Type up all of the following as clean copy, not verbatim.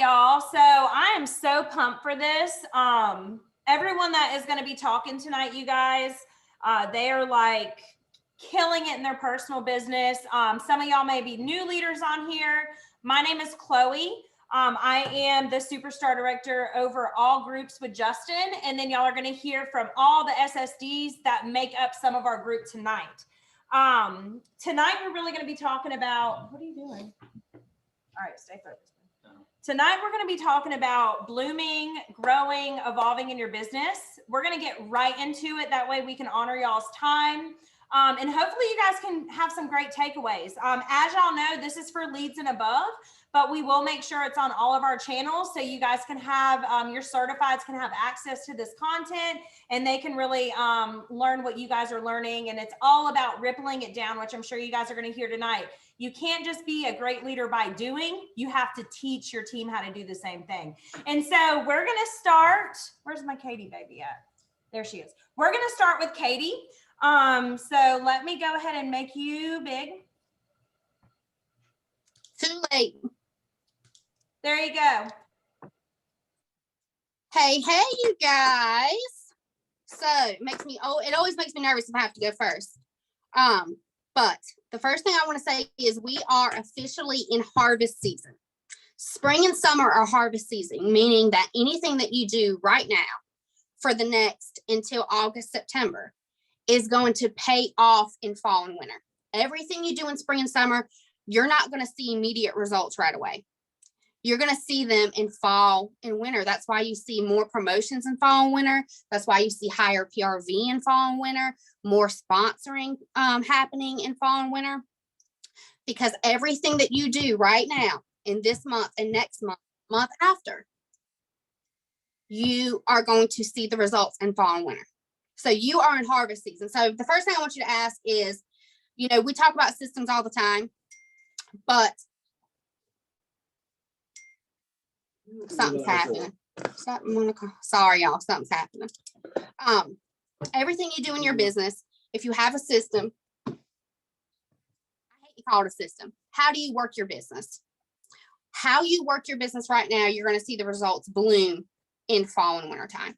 y'all. So I am so pumped for this. Everyone that is going to be talking tonight, you guys, they are like killing it in their personal business. Some of y'all may be new leaders on here. My name is Chloe. I am the Superstar Director over all groups with Justin. And then y'all are going to hear from all the SSDs that make up some of our group tonight. Tonight, we're really going to be talking about, what are you doing? All right, stay focused. Tonight, we're going to be talking about blooming, growing, evolving in your business. We're going to get right into it. That way we can honor y'all's time. And hopefully you guys can have some great takeaways. As y'all know, this is for leads and above, but we will make sure it's on all of our channels so you guys can have, your certifieds can have access to this content and they can really learn what you guys are learning. And it's all about rippling it down, which I'm sure you guys are going to hear tonight. You can't just be a great leader by doing, you have to teach your team how to do the same thing. And so we're going to start, where's my Katie baby at? There she is. We're going to start with Katie. So let me go ahead and make you big. Too late. There you go. Hey, you guys. So it always makes me nervous if I have to go first. But the first thing I want to say is we are officially in harvest season. Spring and summer are harvest season, meaning that anything that you do right now for the next until August, September is going to pay off in fall and winter. Everything you do in spring and summer, you're not going to see immediate results right away. You're going to see them in fall and winter. That's why you see more promotions in fall and winter. That's why you see higher PRV in fall and winter, more sponsoring happening in fall and winter. Because everything that you do right now in this month and next month after, you are going to see the results in fall and winter. So you are in harvest season. So the first thing I want you to ask is, we talk about systems all the time, but something's happening. Sorry, y'all, something's happening. Everything you do in your business, if you have a system, I hate to call it a system. How do you work your business? How you work your business right now, you're going to see the results bloom in fall and winter time.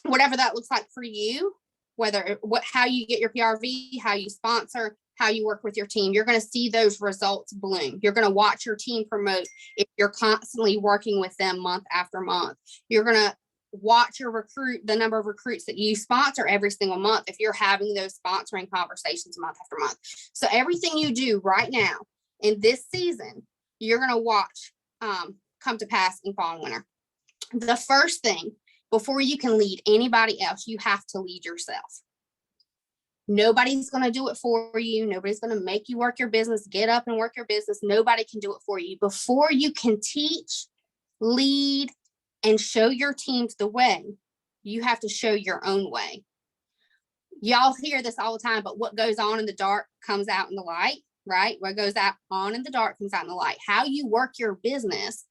Whatever that looks like for you, how you get your PRV, how you sponsor, how you work with your team, you're going to see those results bloom. You're going to watch your team promote if you're constantly working with them month after month. You're going to watch the number of recruits that you sponsor every single month if you're having those sponsoring conversations month after month. So everything you do right now in this season, you're going to watch come to pass in fall and winter. The first thing, before you can lead anybody else, you have to lead yourself. Nobody's going to do it for you. Nobody's going to make you work your business, get up and work your business. Nobody can do it for you. Before you can teach, lead, and show your teams the way, you have to show your own way. Y'all hear this all the time, but what goes on in the dark comes out in the light, right? What goes on in the dark comes out in the light. How you work your business,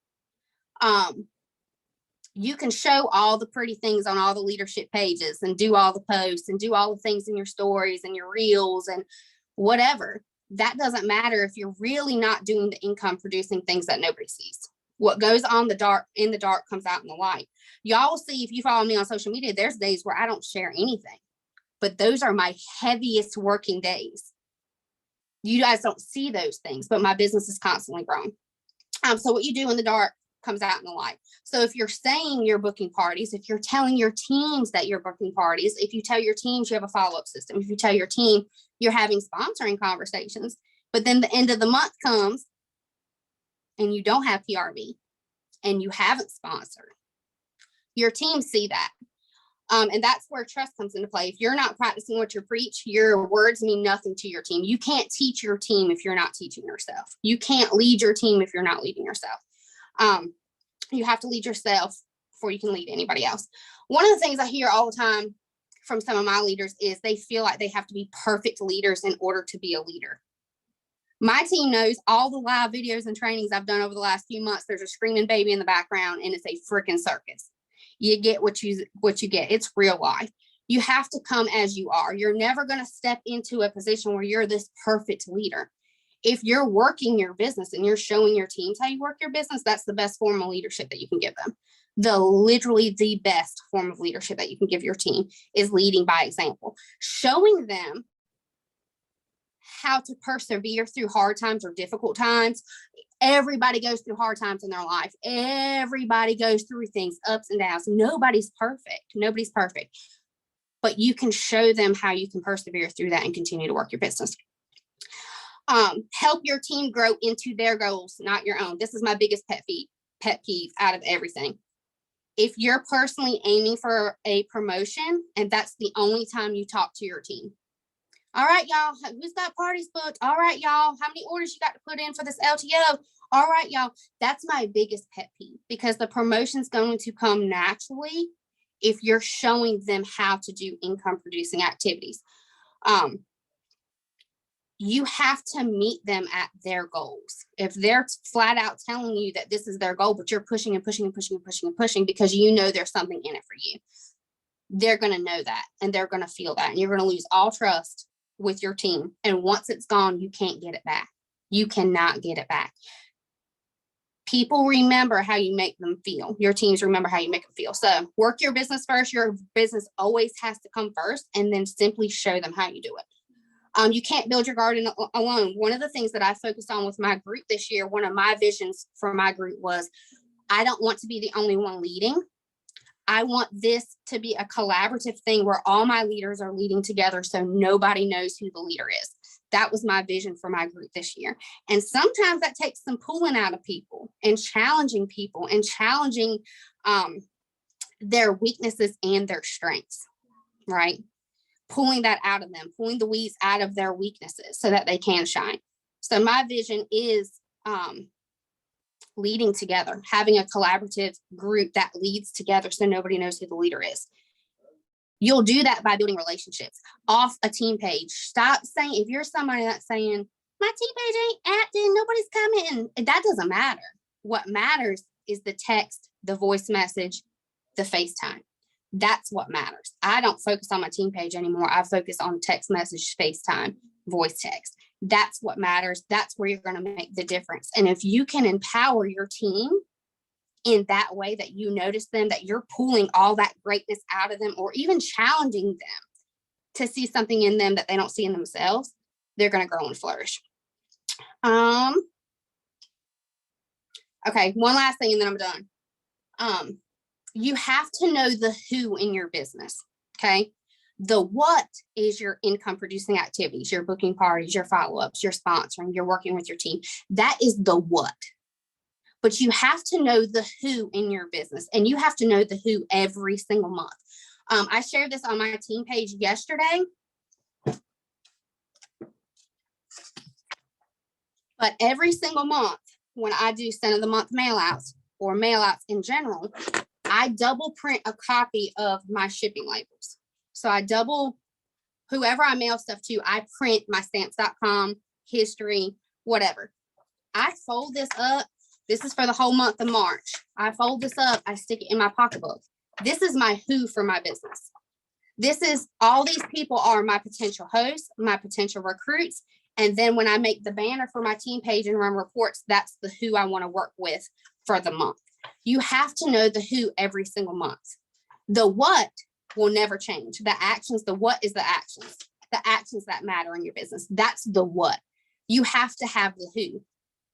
you can show all the pretty things on all the leadership pages and do all the posts and do all the things in your stories and your reels and whatever. That doesn't matter if you're really not doing the income producing things that nobody sees. What goes on in the dark comes out in the light. Y'all will see if you follow me on social media, there's days where I don't share anything, but those are my heaviest working days. You guys don't see those things, but my business is constantly growing. So what you do in the dark comes out in the light. So if you're saying you're booking parties, if you're telling your teams that you're booking parties, if you tell your teams you have a follow-up system, if you tell your team you're having sponsoring conversations, but then the end of the month comes and you don't have PRV and you haven't sponsored, your teams see that. And that's where trust comes into play. If you're not practicing what you preach, your words mean nothing to your team. You can't teach your team if you're not teaching yourself. You can't lead your team if you're not leading yourself. You have to lead yourself before you can lead anybody else. One of the things I hear all the time from some of my leaders is they feel like they have to be perfect leaders in order to be a leader. My team knows all the live videos and trainings I've done over the last few months. There's a screaming baby in the background and it's a freaking circus. You get what you get. It's real life. You have to come as you are. You're never going to step into a position where you're this perfect leader. If you're working your business and you're showing your teams how you work your business, that's the best form of leadership that you can give them. Literally the best form of leadership that you can give your team is leading by example, showing them how to persevere through hard times or difficult times. Everybody goes through hard times in their life. Everybody goes through things, ups and downs. Nobody's perfect. Nobody's perfect. But you can show them how you can persevere through that and continue to work your business. Help your team grow into their goals, not your own. This is my biggest pet peeve out of everything. If you're personally aiming for a promotion and that's the only time you talk to your team. All right, y'all, who's got parties booked? All right, y'all, how many orders you got to put in for this LTO? All right, y'all, that's my biggest pet peeve, because the promotion's going to come naturally if you're showing them how to do income producing activities. You have to meet them at their goals. If they're flat out telling you that this is their goal, but you're pushing and pushing and pushing and pushing and pushing because you know there's something in it for you, they're going to know that and they're going to feel that, and you're going to lose all trust with your team. And once it's gone, you can't get it back. You cannot get it back. People remember how you make them feel. Your teams remember how you make them feel. So work your business first. Your business always has to come first, and then simply show them how you do it. You can't build your garden alone. One of the things that I focused on with my group this year, one of my visions for my group was, I don't want to be the only one leading. I want this to be a collaborative thing where all my leaders are leading together so nobody knows who the leader is. That was my vision for my group this year. And sometimes that takes some pulling out of people and challenging their weaknesses and their strengths, right? Pulling that out of them, pulling the weeds out of their weaknesses so that they can shine. So my vision is leading together, having a collaborative group that leads together so nobody knows who the leader is. You'll do that by building relationships off a team page. Stop saying, if you're somebody that's saying, my team page ain't acting, nobody's coming, that doesn't matter. What matters is the text, the voice message, the FaceTime. That's what matters. I don't focus on my team page anymore. I focus on text message, FaceTime, voice text. That's what matters. That's where you're going to make the difference. And if you can empower your team in that way, that you notice them, that you're pulling all that greatness out of them, or even challenging them to see something in them that they don't see in themselves, they're going to grow and flourish. Okay, one last thing and then I'm done. You have to know the who in your business, okay? The what is your income producing activities, your booking parties, your follow-ups, your sponsoring, your working with your team. That is the what. But you have to know the who in your business, and you have to know the who every single month. I shared this on my team page yesterday. But every single month, when I do center of the month mail outs or mail outs in general, I double print a copy of my shipping labels. So I double, whoever I mail stuff to, I print my stamps.com, history, whatever. I fold this up. This is for the whole month of March. I fold this up. I stick it in my pocketbook. This is my who for my business. This is, all these people are my potential hosts, my potential recruits. And then when I make the banner for my team page and run reports, that's the who I want to work with for the month. You have to know the who every single month. The what will never change. The actions, the what is the actions that matter in your business. That's the what. You have to have the who.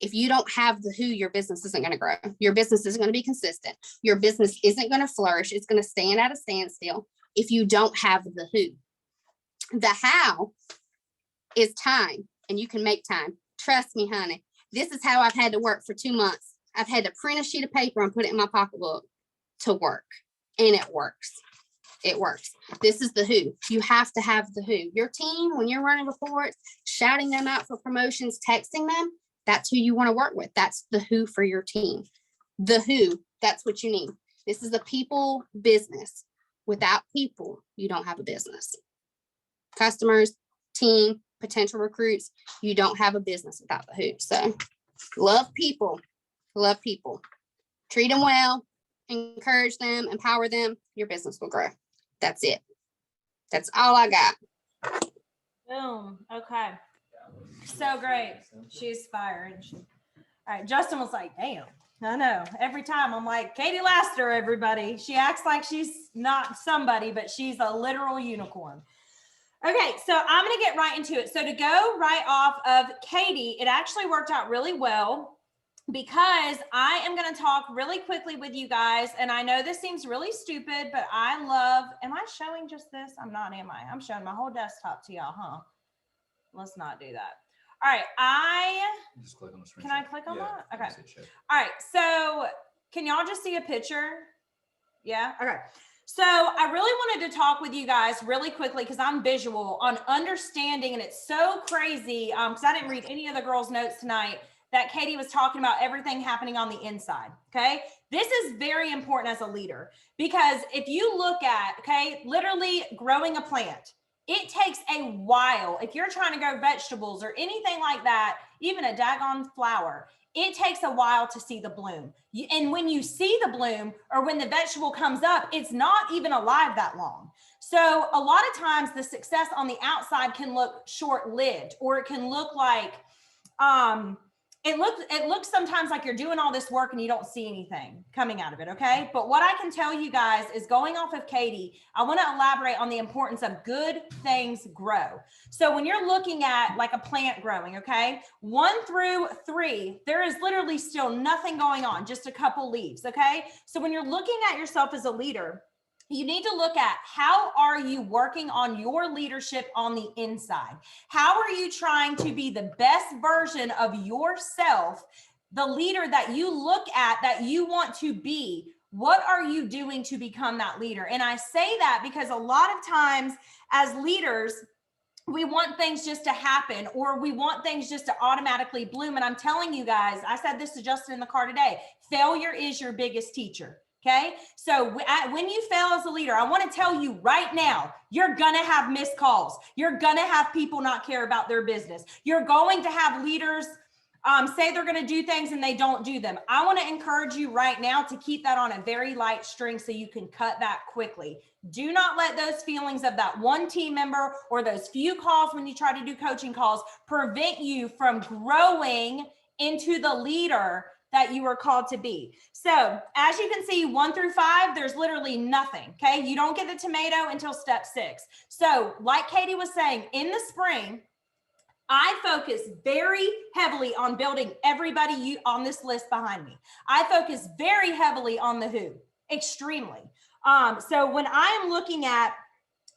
If you don't have the who, your business isn't going to grow. Your business isn't going to be consistent. Your business isn't going to flourish. It's going to stand at a standstill if you don't have the who. The how is time, and you can make time. Trust me, honey. This is how I've had to work for 2 months. I've had to print a sheet of paper and put it in my pocketbook to work, and it works. It works. This is the who. You have to have the who. Your team, when you're running reports, shouting them out for promotions, texting them, that's who you want to work with. That's the who for your team. The who, that's what you need. This is a people business. Without people, you don't have a business. Customers, team, potential recruits, you don't have a business without the who. So love people. Love people. Treat them well. Encourage them. Empower them. Your business will grow. That's it. That's all I got. Boom. Okay. So great. She's fire, isn't she? All right. Justin was like, damn. I know. Every time I'm like, Katie Laster, everybody. She acts like she's not somebody, but she's a literal unicorn. Okay, so I'm going to get right into it. So to go right off of Katie, it actually worked out really well because I am going to talk really quickly with you guys. And I know this seems really stupid, but I love, am I showing just this? I'm not, am I? I'm showing my whole desktop to y'all, huh? Let's not do that. All right, just click on the screen. Can I click on that? Okay. All right, so can y'all just see a picture? Yeah, okay. So I really wanted to talk with you guys really quickly because I'm visual on understanding, and it's so crazy because I didn't read any of the girls' notes tonight that Katie was talking about everything happening on the inside, okay? This is very important as a leader because if you look at, okay, literally growing a plant, it takes a while. If you're trying to grow vegetables or anything like that, even a daggone flower, it takes a while to see the bloom. And when you see the bloom or when the vegetable comes up, it's not even alive that long. So a lot of times the success on the outside can look short-lived, or it can look like, it looks sometimes like you're doing all this work and you don't see anything coming out of it, okay? But what I can tell you guys is, going off of Katie, I want to elaborate on the importance of good things grow. So when you're looking at like a plant growing, okay, 1 through 3, there is literally still nothing going on, just a couple leaves, okay? So when you're looking at yourself as a leader, you need to look at, how are you working on your leadership on the inside? How are you trying to be the best version of yourself, the leader that you look at, that you want to be? What are you doing to become that leader? And I say that because a lot of times as leaders, we want things just to happen, or we want things just to automatically bloom. And I'm telling you guys, I said this to Justin in the car today, failure is your biggest teacher. Okay. So when you fail as a leader, I want to tell you right now, you're going to have missed calls. You're going to have people not care about their business. You're going to have leaders say they're going to do things and they don't do them. I want to encourage you right now to keep that on a very light string so you can cut that quickly. Do not let those feelings of that one team member or those few calls when you try to do coaching calls prevent you from growing into the leader that you are called to be. So as you can see, 1 through 5, there's literally nothing, okay? You don't get the tomato until step 6. So like Katie was saying, in the spring, I focus very heavily on building everybody on this list behind me. I focus very heavily on the who, extremely. So when I am looking at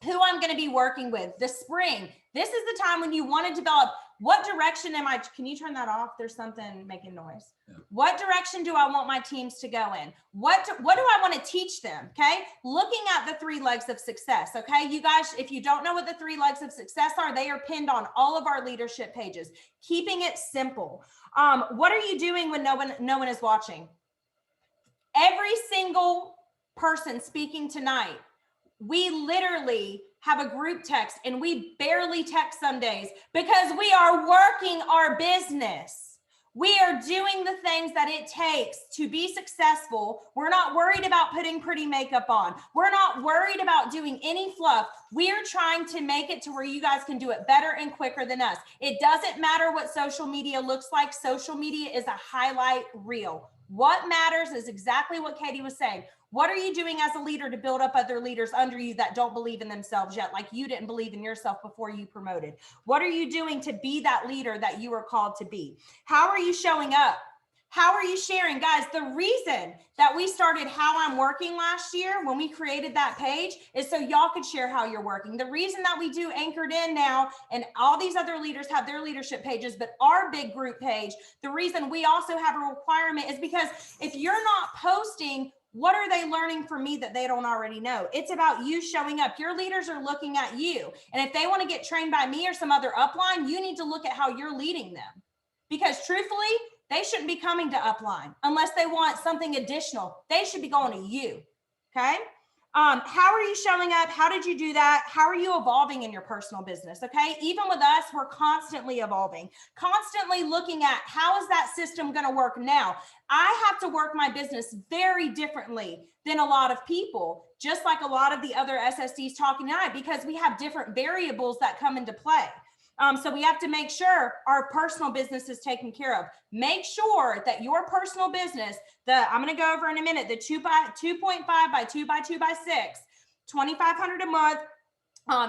who I'm going to be working with, the spring, this is the time when you want to develop, what direction am I, can you turn that off? There's something making noise. Yeah. What direction do I want my teams to go in? What do I want to teach them? Okay. Looking at the 3 legs of success. Okay. You guys, if you don't know what the 3 legs of success are, they are pinned on all of our leadership pages. Keeping it simple. What are you doing when no one is watching? Every single person speaking tonight, we literally have a group text, and we barely text some days because we are working our business. We are doing the things that it takes to be successful. We're not worried about putting pretty makeup on. We're not worried about doing any fluff. We're trying to make it to where you guys can do it better and quicker than us. It doesn't matter what social media looks like. Social media is a highlight reel. What matters is exactly what Katie was saying. What are you doing as a leader to build up other leaders under you that don't believe in themselves yet, like you didn't believe in yourself before you promoted? What are you doing to be that leader that you are called to be? How are you showing up? How are you sharing? Guys, the reason that we started How I'm Working last year when we created that page is so y'all could share how you're working. The reason that we do Anchored In now, and all these other leaders have their leadership pages, but our big group page, the reason we also have a requirement is because if you're not posting, what are they learning from me that they don't already know? It's about you showing up. Your leaders are looking at you. And if they want to get trained by me or some other upline, you need to look at how you're leading them. Because truthfully, they shouldn't be coming to upline unless they want something additional. They should be going to you, okay? How are you showing up? How did you do that? How are you evolving in your personal business, okay? Even with us, we're constantly evolving, constantly looking at how is that system going to work now? I have to work my business very differently than a lot of people, just like a lot of the other SSDs talking tonight, because we have different variables that come into play. So we have to make sure our personal business is taken care of. Make sure that your personal business, I'm going to go over in a minute, the 2.5 by 2 by 2 by 6, 2,500 a month,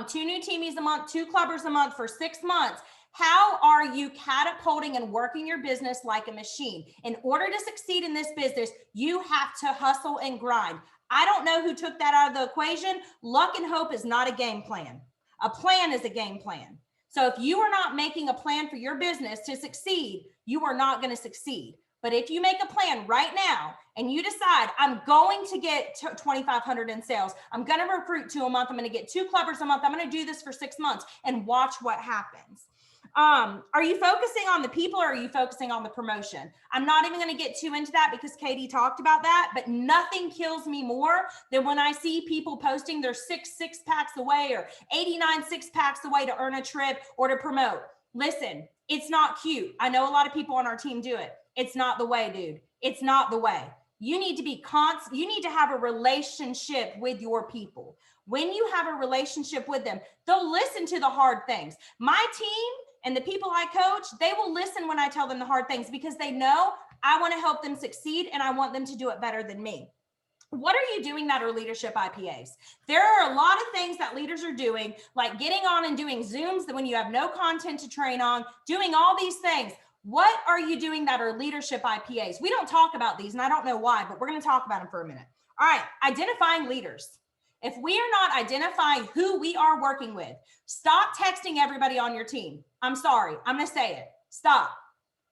2 new teamies a month, 2 clubbers a month for 6 months. How are you catapulting and working your business like a machine? In order to succeed in this business, you have to hustle and grind. I don't know who took that out of the equation. Luck and hope is not a game plan. A plan is a game plan. So if you are not making a plan for your business to succeed, you are not going to succeed. But if you make a plan right now and you decide, I'm going to get 2,500 in sales, I'm going to recruit 2 a month, I'm going to get 2 clubbers a month, I'm going to do this for 6 months and watch what happens. Are you focusing on the people or are you focusing on the promotion? I'm not even going to get too into that because Katie talked about that, but nothing kills me more than when I see people posting their 6 packs away or 89 6-packs away to earn a trip or to promote. Listen, it's not cute. I know a lot of people on our team do it. It's not the way, dude. It's not the way. You need to be constant. You need to have a relationship with your people. When you have a relationship with them, they'll listen to the hard things. My team and the people I coach, they will listen when I tell them the hard things because they know I want to help them succeed and I want them to do it better than me. What are you doing that are leadership IPAs? There are a lot of things that leaders are doing, like getting on and doing Zooms that when you have no content to train on, doing all these things. What are you doing that are leadership IPAs? We don't talk about these and I don't know why, but we're going to talk about them for a minute. All right, identifying leaders. If we are not identifying who we are working with, stop texting everybody on your team. I'm sorry, I'm going to say it. Stop.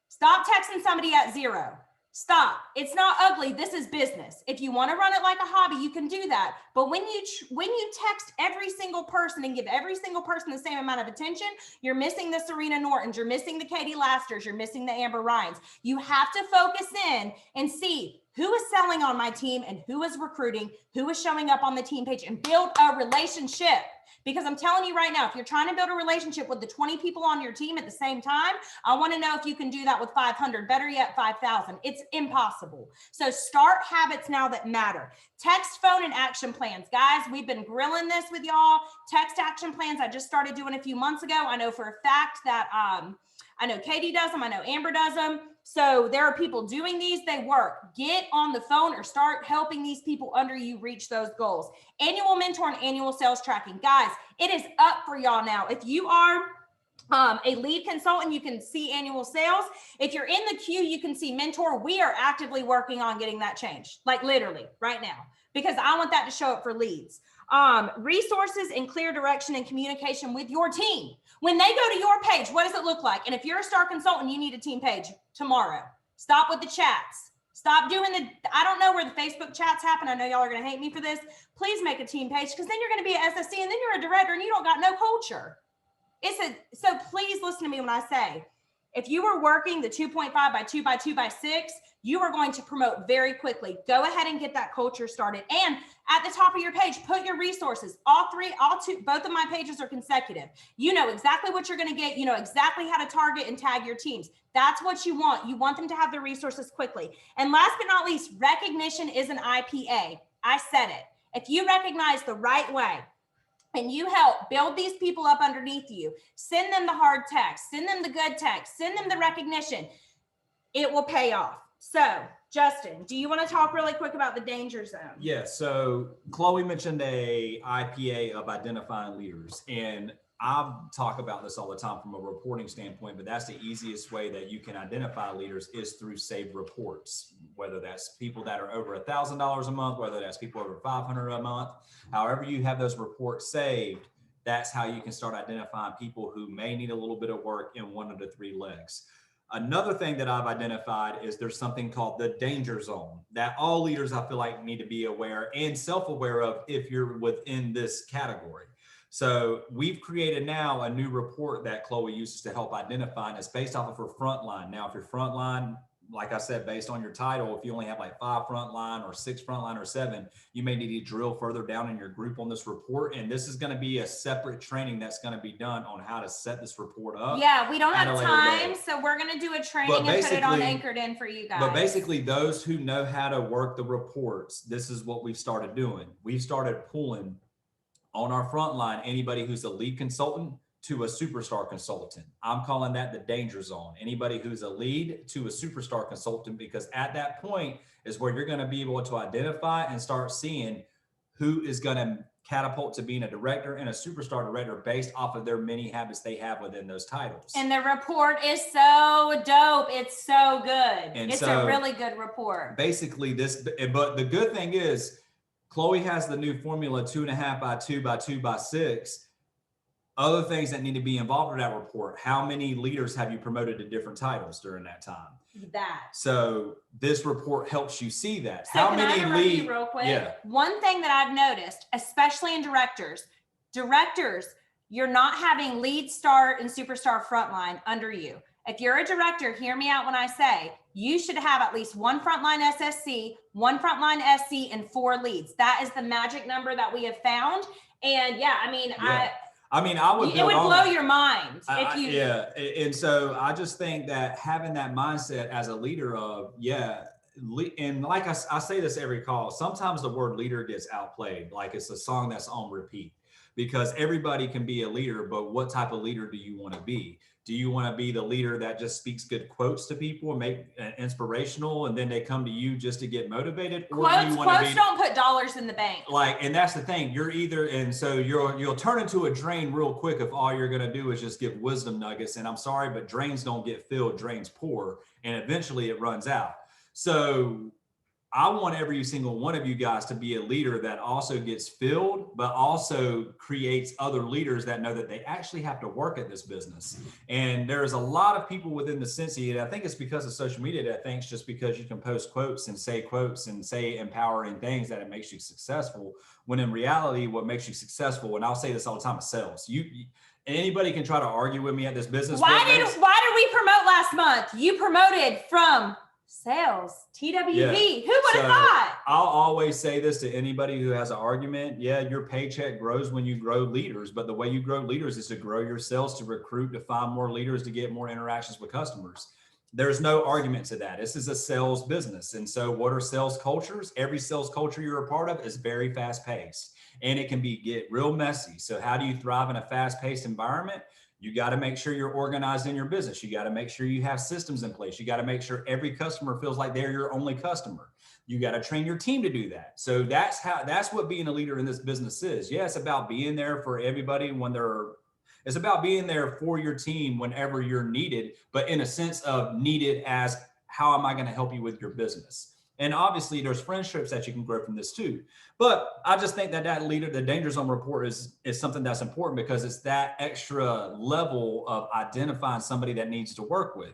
Stop texting somebody at 0. Stop. It's not ugly. This is business. If you want to run it like a hobby, you can do that. But when you text every single person and give every single person the same amount of attention, you're missing the Serena Nortons, you're missing the Katie Lasters, you're missing the Amber Ryans. You have to focus in and see who is selling on my team and who is recruiting, who is showing up on the team page, and build a relationship. Because I'm telling you right now, if you're trying to build a relationship with the 20 people on your team at the same time, I want to know if you can do that with 500, better yet, 5,000. It's impossible. So start habits now that matter. Text, phone, and action plans. Guys, we've been grilling this with y'all. Text action plans, I just started doing a few months ago. I know for a fact that I know Katie does them. I know Amber does them. So there are people doing these. They work. Get on the phone or start helping these people under you reach those goals. Annual mentor and annual sales tracking. Guys, it is up for y'all now. If you are a lead consultant, you can see annual sales. If you're in the queue, you can see mentor. We are actively working on getting that changed, like literally right now, because I want that to show up for leads. Resources and clear direction and communication with your team. When they go to your page, what does it look like? And if you're a star consultant, you need a team page tomorrow. Stop with the chats. Stop doing I don't know where the Facebook chats happen. I know y'all are going to hate me for this. Please make a team page because then you're going to be an SSC and then you're a director and you don't got no culture. So please listen to me when I say, if you are working the 2.5 by 2 by 2 by 6, you are going to promote very quickly. Go ahead and get that culture started. And at the top of your page, put your resources. Both of my pages are consecutive. You know exactly what you're going to get. You know exactly how to target and tag your teams. That's what you want. You want them to have the resources quickly. And last but not least, recognition is an IPA. I said it. If you recognize the right way, and you help build these people up underneath you, send them the hard text, send them the good text, send them the recognition, it will pay off. So Justin, do you want to talk really quick about the danger zone? Yeah, so Chloe mentioned a IPA of identifying leaders, and I talk about this all the time from a reporting standpoint, but that's the easiest way that you can identify leaders is through saved reports, whether that's people that are over $1,000 a month, whether that's people over 500 a month, however you have those reports saved, that's how you can start identifying people who may need a little bit of work in 1 of the 3 legs. Another thing that I've identified is there's something called the danger zone that all leaders I feel like need to be aware and self-aware of if you're within this category. So we've created now a new report that Chloe uses to help identify, and it's based off of her frontline. Now, if your frontline, like I said, based on your title, if you only have like 5 frontline or 6 frontline or 7, you may need to drill further down in your group on this report. And this is going to be a separate training that's going to be done on how to set this report up. Yeah, we don't have time, so we're going to do a training and put it on Anchored In for you guys. But basically, those who know how to work the reports, this is what we've started doing. We've started pulling on our front line anybody who's a lead consultant to a superstar consultant. I'm calling that the danger zone. Anybody who's a lead to a superstar consultant, because at that point is where you're going to be able to identify and start seeing who is going to catapult to being a director and a superstar director based off of their many habits they have within those titles. And the report is so dope. It's so good. And it's so a really good report. Basically this, but the good thing is Chloe has the new formula 2.5 by 2 by 2 by 6. Other things that need to be involved in that report. How many leaders have you promoted to different titles during that time? So this report helps you see that. So how can many I interrupt you real quick? Yeah. One thing that I've noticed, especially in directors, you're not having lead, star, and superstar frontline under you. If you're a director, hear me out when I say you should have at least one frontline SSC, one frontline SC, and 4 leads. That is the magic number that we have found. And I would. It would blow your mind if you. And so I just think that having that mindset as a leader of and like I say this every call, sometimes the word leader gets outplayed, like it's a song that's on repeat, because everybody can be a leader, but what type of leader do you want to be? Do you want to be the leader that just speaks good quotes to people and make inspirational, and then they come to you just to get motivated? Or Quotes don't put dollars in the bank. And that's the thing. You're either, and so you'll turn into a drain real quick if all you're going to do is just give wisdom nuggets. And I'm sorry, but drains don't get filled, drains pour, and eventually it runs out. So I want every single one of you guys to be a leader that also gets filled, but also creates other leaders that know that they actually have to work at this business. And there's a lot of people within the Cincy, and I think it's because of social media that thinks just because you can post quotes and say empowering things that it makes you successful, when in reality, what makes you successful, and I'll say this all the time, is sales. Anybody can try to argue with me at this business. Why did we promote last month? You promoted from sales, TWV. Yeah. Who would have thought? I'll always say this to anybody who has an argument. Yeah, your paycheck grows when you grow leaders, but the way you grow leaders is to grow your sales, to recruit, to find more leaders, to get more interactions with customers. There's no argument to that. This is a sales business. And so what are sales cultures? Every sales culture you're a part of is very fast paced, and it can get real messy. So how do you thrive in a fast paced environment? You got to make sure you're organized in your business. You got to make sure you have systems in place. You got to make sure every customer feels like they're your only customer. You got to train your team to do that. So that's what being a leader in this business is. Yeah, it's about being there for everybody it's about being there for your team whenever you're needed, but in a sense of needed as how am I going to help you with your business? And obviously there's friendships that you can grow from this too. But I just think that leader, the danger zone report is something that's important, because it's that extra level of identifying somebody that needs to work with.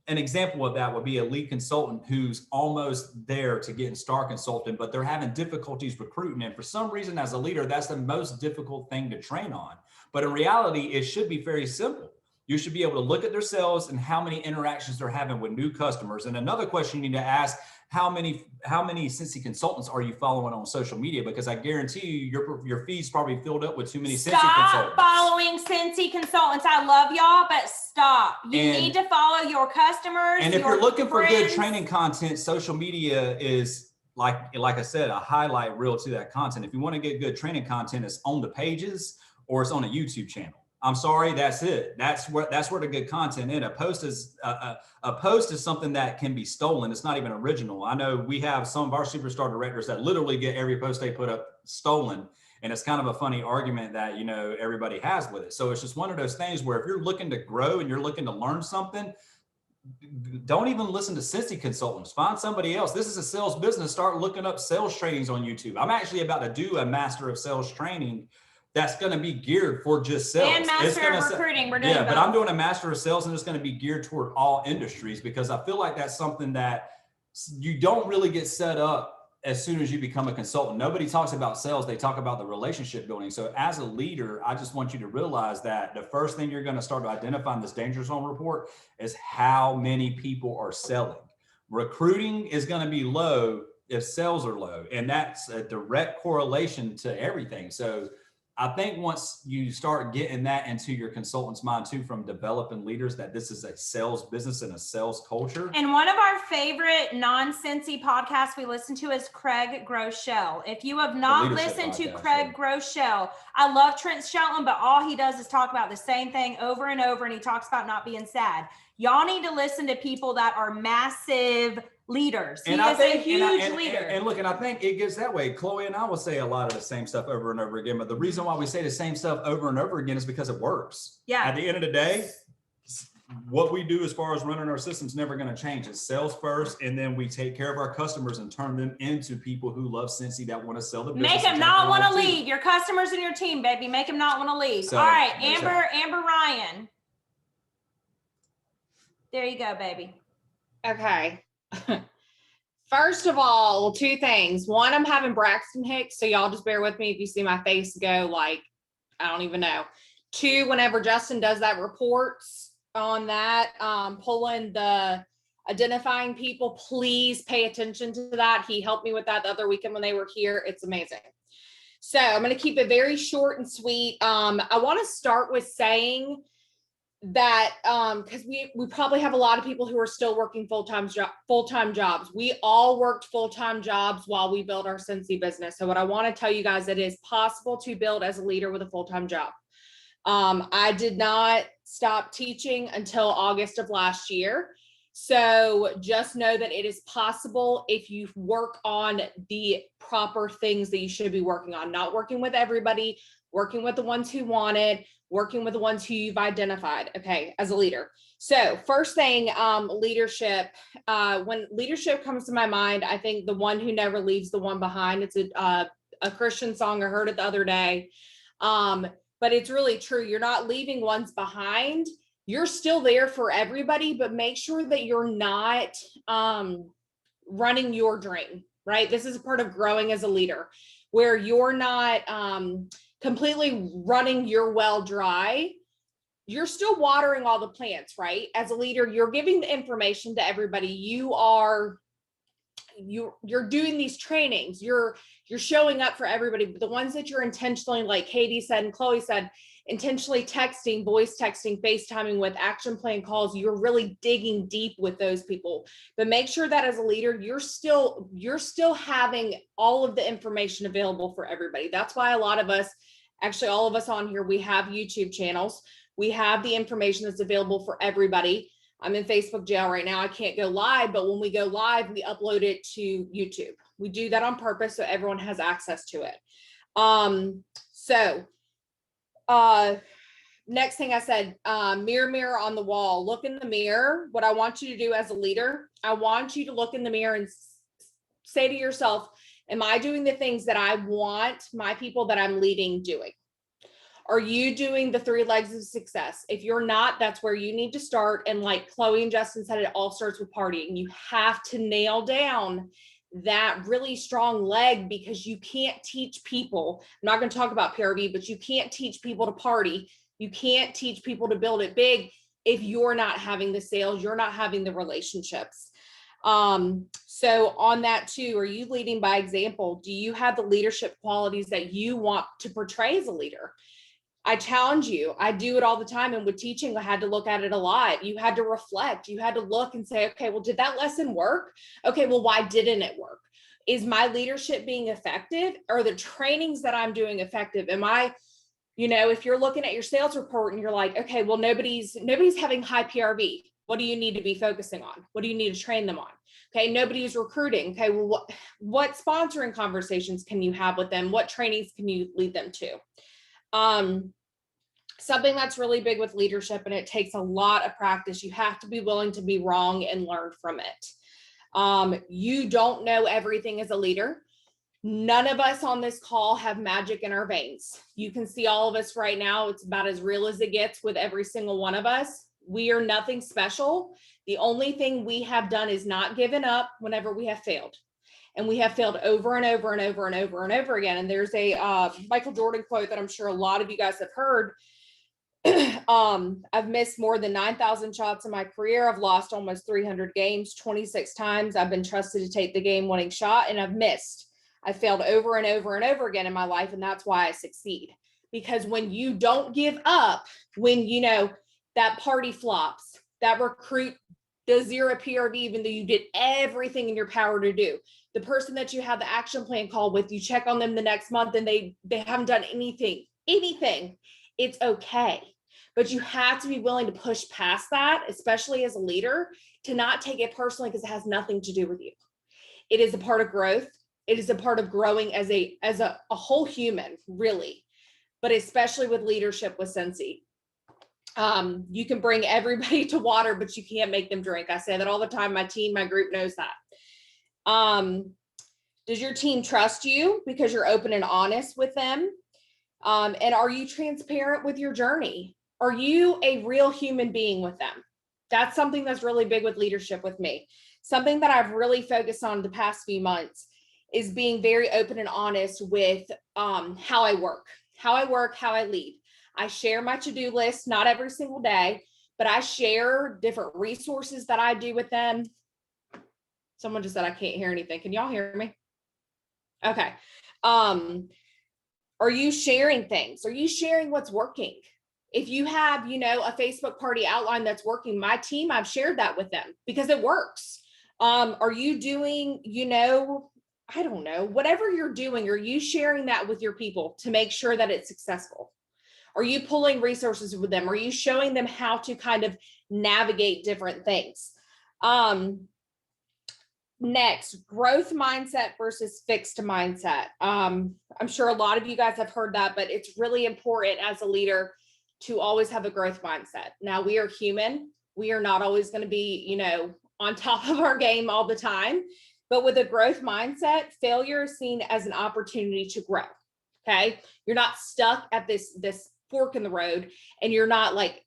An example of that would be a lead consultant who's almost there to getting star consultant, but they're having difficulties recruiting. And for some reason, as a leader, that's the most difficult thing to train on. But in reality, it should be very simple. You should be able to look at their sales and how many interactions they're having with new customers. And another question you need to ask, how many Cincy consultants are you following on social media? Because I guarantee you your feed's probably filled up with too many Cincy consultants. Stop following Cincy consultants. I love y'all, but stop. You need to follow your customers. And if you're looking for good training content, social media is like I said, a highlight reel to that content. If you want to get good training content, it's on the pages or it's on a YouTube channel. I'm sorry, that's it. That's where the good content is. A post is something that can be stolen. It's not even original. I know we have some of our superstar directors that literally get every post they put up stolen. And it's kind of a funny argument that, everybody has with it. So it's just one of those things where if you're looking to grow and you're looking to learn something, don't even listen to Cincy consultants. Find somebody else. This is a sales business. Start looking up sales trainings on YouTube. I'm actually about to do a master of sales training that's going to be geared for just sales. And master of recruiting. We're doing both. But I'm doing a master of sales, and it's going to be geared toward all industries, because I feel like that's something that you don't really get set up as soon as you become a consultant. Nobody talks about sales. They talk about the relationship building. So as a leader, I just want you to realize that the first thing you're going to start to identify in this danger zone report is how many people are selling. Recruiting is going to be low if sales are low, and that's a direct correlation to everything. So I think once you start getting that into your consultant's mind too, from developing leaders, that this is a sales business and a sales culture. And one of our favorite non-Cincy podcasts we listen to is Craig Groeschel. If you have not listened to Craig Groeschel, I love Trent Shelton, but all he does is talk about the same thing over and over, and he talks about not being sad. Y'all need to listen to people that are massive leaders. He is a huge leader. And look, and I think it gets that way. Chloe and I will say a lot of the same stuff over and over again, but the reason why we say the same stuff over and over again is because it works. Yeah. At the end of the day, what we do as far as running our system is never going to change. It's sales first, and then we take care of our customers and turn them into people who love Cincy, that want to sell the business. Make them not want to leave. Your customers and your team, baby. Make them not want to leave. So, all right, Amber Ryan. There you go, baby. Okay. First of all, two things. One, I'm having Braxton Hicks, so y'all just bear with me if you see my face go like, I don't even know. Two, whenever Justin does that reports on that, pulling the identifying people, please pay attention to that. He helped me with that the other weekend when they were here. It's amazing. So I'm going to keep it very short and sweet. I want to start with saying that because we probably have a lot of people who are still working full-time jobs. We all worked full-time jobs while we built our Cincy business. So what I want to tell you guys, it is possible to build as a leader with a full-time job. I did not stop teaching until August of last year. So just know that it is possible if you work on the proper things that you should be working on, not working with everybody, working with the ones who want it, working with the ones who you've identified, okay, as a leader. So first thing, leadership. When leadership comes to my mind, I think the one who never leaves the one behind. It's a Christian song. I heard it the other day. But it's really true. You're not leaving ones behind. You're still there for everybody, but make sure that you're not running your dream, right? This is a part of growing as a leader, where you're not completely running your well dry. You're still watering all the plants, right? As a leader, you're giving the information to everybody. You're doing these trainings. You're showing up for everybody. But the ones that you're intentionally, like Katie said and Chloe said, intentionally texting, voice texting, FaceTiming with, action plan calls, you're really digging deep with those people. But make sure that as a leader, you're still having all of the information available for everybody. That's why a lot of us, actually all of us on here, we have YouTube channels. We have the information that's available for everybody. I'm in Facebook jail right now. I can't go live, but when we go live, we upload it to YouTube. We do that on purpose so everyone has access to it. Next thing I said, mirror, mirror on the wall, look in the mirror. What I want you to do as a leader, I want you to look in the mirror and say to yourself, am I doing the things that I want my people that I'm leading doing? Are you doing the 3 legs of success? If you're not, that's where you need to start. And like Chloe and Justin said, it all starts with partying. You have to nail down that really strong leg, because you can't teach people. I'm not going to talk about PRV, but you can't teach people to party. You can't teach people to build it big if you're not having the sales, you're not having the relationships. So on that too, are you leading by example? Do you have the leadership qualities that you want to portray as a leader? I challenge you. I do it all the time. And with teaching, I had to look at it a lot. You had to reflect. You had to look and say, okay, well, did that lesson work? Okay, well, why didn't it work? Is my leadership being effective? Are the trainings that I'm doing effective? Am I, if you're looking at your sales report and you're like, okay, well, nobody's having high PRV. What do you need to be focusing on? What do you need to train them on? Okay, nobody's recruiting. Okay, well, what sponsoring conversations can you have with them? What trainings can you lead them to? Something that's really big with leadership, and it takes a lot of practice. You have to be willing to be wrong and learn from it. You don't know everything as a leader. None of us on this call have magic in our veins. You can see all of us right now. It's about as real as it gets with every single one of us. We are nothing special. The only thing we have done is not given up whenever we have failed. And we have failed over and over and over and over and over again. And there's a Michael Jordan quote that I'm sure a lot of you guys have heard. I've missed more than 9,000 shots in my career. I've lost almost 300 games, 26 times. I've been trusted to take the game-winning shot, and I've missed. I failed over and over and over again in my life, and that's why I succeed. because when you don't give up, when you know that party flops, that recruit does zero PRV, even though you did everything in your power to do, the person that you have the action plan call with, you check on them the next month and they haven't done anything, it's okay. But you have to be willing to push past that, especially as a leader, to not take it personally, because it has nothing to do with you. It is a part of growth. It is a part of growing as a whole human, really, but especially with leadership with Scentsy. You can bring everybody to water, but you can't make them drink. I say that all the time. My team, my group knows that. Does your team trust you because you're open and honest with them? And are you transparent with your journey? Are you a real human being with them? That's something that's really big with leadership with me. Something that I've really focused on the past few months is being very open and honest with how I work, how I lead. I share my to-do list, not every single day, but I share different resources that I do with them. Someone just said, I can't hear anything. Can y'all hear me? Okay. Are you sharing things? Are you sharing what's working? If you have, you know, a Facebook party outline that's working, my team, I've shared that with them because it works. Are you doing, you know, I don't know, whatever you're doing, are you sharing that with your people to make sure that it's successful? Are you pulling resources with them? Are you showing them how to kind of navigate different things? Next, growth mindset versus fixed mindset. I'm sure a lot of you guys have heard that, but it's really important as a leader to always have a growth mindset. Now, we are human. We are not always going to be, you know, on top of our game all the time. But with a growth mindset, failure is seen as an opportunity to grow. Okay. You're not stuck at this fork in the road, and you're not like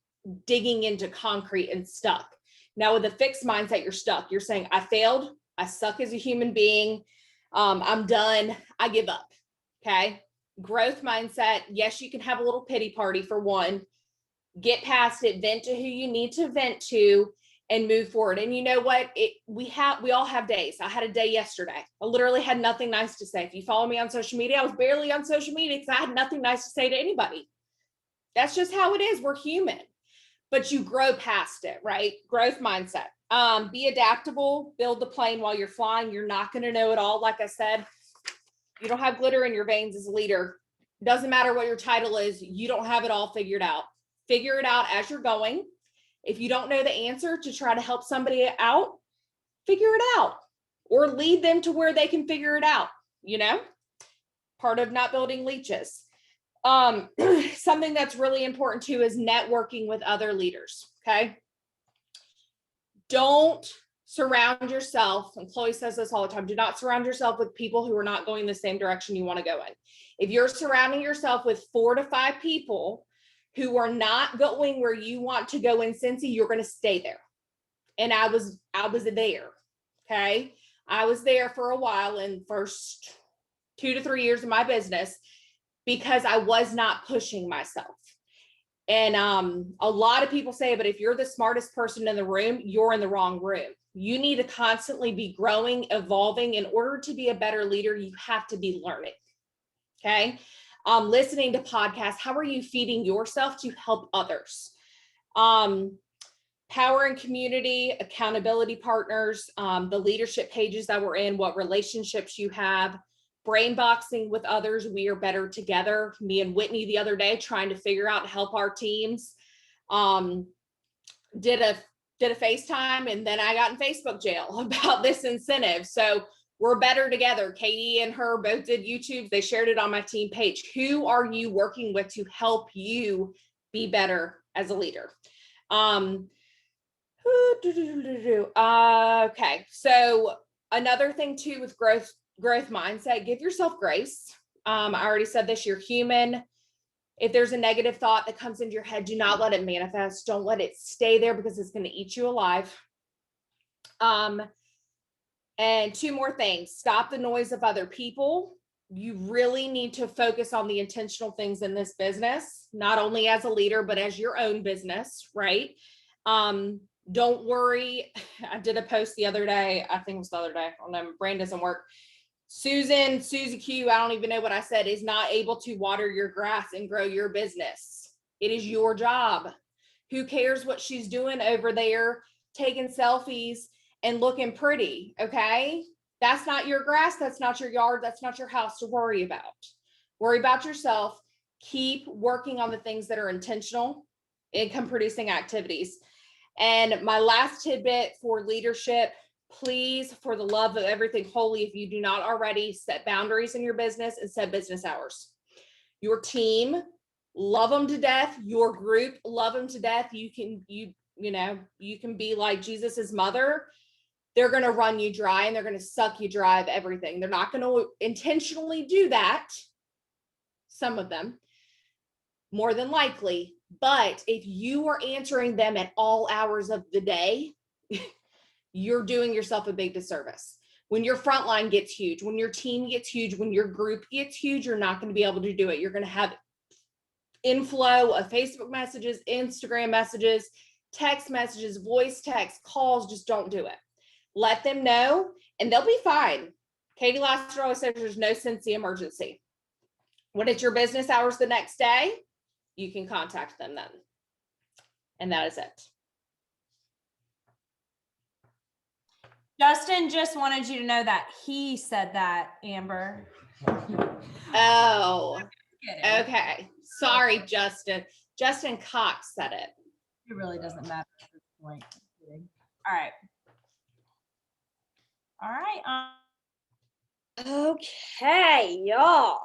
digging into concrete and stuck. Now, with a fixed mindset, you're stuck. You're saying, I failed. I suck as a human being. I'm done. I give up. Okay. Growth mindset. Yes, you can have a little pity party for one. Get past it, vent to who you need to vent to, and move forward. And you know what? We all have days. I had a day yesterday. I literally had nothing nice to say. If you follow me on social media, I was barely on social media because I had nothing nice to say to anybody. That's just how it is. We're human, but you grow past it, right? Growth mindset. Be adaptable, build the plane while you're flying. You're not going to know it all. Like I said, you don't have glitter in your veins as a leader. Doesn't matter what your title is. You don't have it all figured out. Figure it out as you're going. If you don't know the answer, to try to help somebody out, figure it out or lead them to where they can figure it out. You know, part of not building leeches. Something that's really important too is networking with other leaders. Okay. Don't surround yourself, and Chloe says this all the time, do not surround yourself with people who are not going the same direction you want to go in. If you're surrounding yourself with 4 to 5 people who are not going where you want to go in Scentsy, you're going to stay there. And I was there. Okay. I was there for a while in first 2 to 3 years of my business because I was not pushing myself. And a lot of people say, but if you're the smartest person in the room, you're in the wrong room. You need to constantly be growing, evolving. In order to be a better leader, you have to be learning. Okay. Listening to podcasts. How are you feeding yourself to help others? Power and community, accountability partners, the leadership pages that we're in, what relationships you have. Brain boxing with others. We are better together. Me and Whitney the other day trying to figure out help our teams. Did a FaceTime, and then I got in Facebook jail about this incentive. So we're better together. Katie and her both did YouTube. They shared it on my team page. Who are you working with to help you be better as a leader? Okay. So another thing too with growth mindset, give yourself grace. I already said this, you're human. If there's a negative thought that comes into your head, do not let it manifest. Don't let it stay there because it's going to eat you alive. And 2 more things. Stop the noise of other people. You really need to focus on the intentional things in this business, not only as a leader, but as your own business, right? Don't worry. I did a post the other day. I think it was the other day. I don't know, my brain doesn't work. Susie Q, I don't even know what I said, is not able to water your grass and grow your business. It is your job. Who cares what she's doing over there, taking selfies and looking pretty, okay? That's not your grass, that's not your yard, that's not your house to worry about. Worry about yourself. Keep working on the things that are intentional, income producing activities. And my last tidbit for leadership, please, for the love of everything holy, if you do not already, set boundaries in your business and set business hours. Your team, love them to death. Your group, love them to death. You can be like Jesus's mother. They're going to run you dry and they're going to suck you dry of everything. They're not going to intentionally do that. Some of them, more than likely. But if you are answering them at all hours of the day, you're doing yourself a big disservice. When your front line gets huge, when your team gets huge, when your group gets huge, you're not going to be able to do it. You're going to have inflow of Facebook messages, Instagram messages, text messages, voice text, calls. Just don't do it. Let them know and they'll be fine. Katie Laster always says there's no sense of emergency. When it's your business hours the next day, you can contact them then. And that is it. Justin just wanted you to know that he said that, Amber. Oh, okay. Sorry, Justin. Justin Cox said it. It really doesn't matter at this point. All right. All right. Okay, y'all.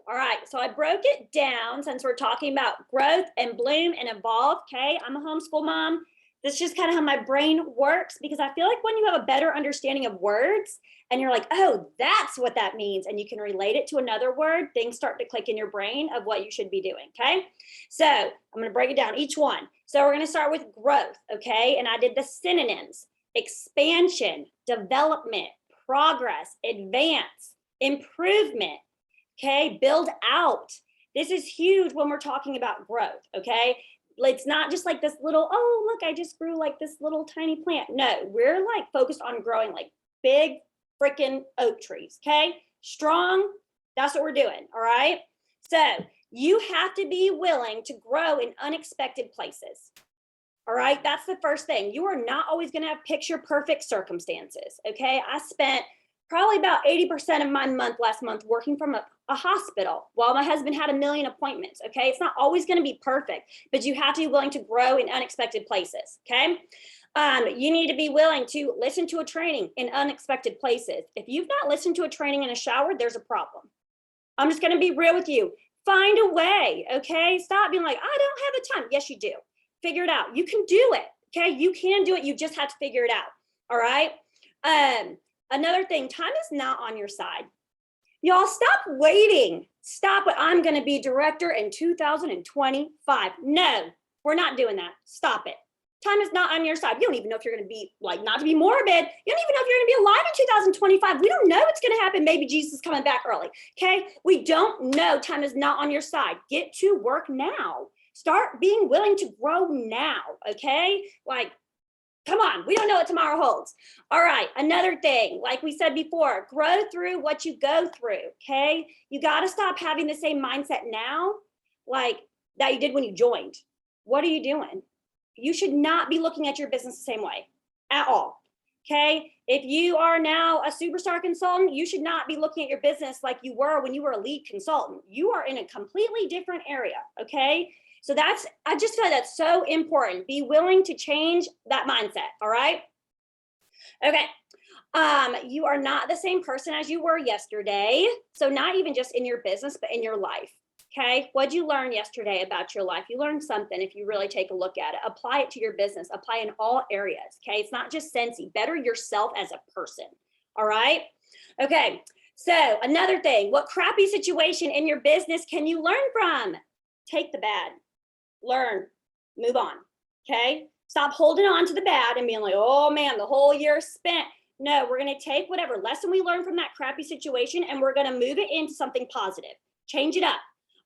All right, so I broke it down since we're talking about growth and bloom and evolve. Okay, I'm a homeschool mom. That's just kind of how my brain works, because I feel like when you have a better understanding of words and you're like, oh, that's what that means, and you can relate it to another word, things start to click in your brain of what you should be doing, okay? So I'm going to break it down, each one. So we're going to start with growth, okay? And I did the synonyms: expansion, development, progress, advance, improvement, okay? Build out. This is huge when we're talking about growth, okay? It's not just like this little, oh, look, I just grew like this little tiny plant. No, we're like focused on growing like big freaking oak trees, okay? Strong, that's what we're doing, all right? So you have to be willing to grow in unexpected places, all right? That's the first thing. You are not always gonna have picture perfect circumstances, okay? I spent probably about 80% of my last month working from a hospital while my husband had 1 million appointments, okay? It's not always gonna be perfect, but you have to be willing to grow in unexpected places, okay? You need to be willing to listen to a training in unexpected places. If you've not listened to a training in a shower, there's a problem. I'm just gonna be real with you. Find a way, okay? Stop being like, I don't have the time. Yes, you do. Figure it out. You can do it, okay? You can do it. You just have to figure it out, all right? Another thing, time is not on your side. Y'all stop waiting. Stop it. I'm going to be director in 2025. No, we're not doing that. Stop it. Time is not on your side. You don't even know if you're going to be, like, not to be morbid, you don't even know if you're going to be alive in 2025. We don't know what's going to happen. Maybe Jesus is coming back early, okay? We don't know. Time is not on your side. Get to work now. Start being willing to grow now, okay? Like, come on, we don't know what tomorrow holds. All right, another thing, like we said before, grow through what you go through, okay? You gotta stop having the same mindset now, like that you did when you joined. What are you doing? You should not be looking at your business the same way at all, okay? If you are now a superstar consultant, you should not be looking at your business like you were when you were a lead consultant. You are in a completely different area, okay? So I just feel like that's so important. Be willing to change that mindset, all right? Okay, you are not the same person as you were yesterday. So not even just in your business, but in your life, okay? What'd you learn yesterday about your life? You learned something if you really take a look at it. Apply it to your business, apply in all areas, okay? It's not just Scentsy, better yourself as a person, all right? Okay, so another thing, what crappy situation in your business can you learn from? Take the bad. Learn, move on, okay? Stop holding on to the bad and being like, oh man, the whole year spent. No, we're gonna take whatever lesson we learned from that crappy situation and we're gonna move it into something positive. Change it up,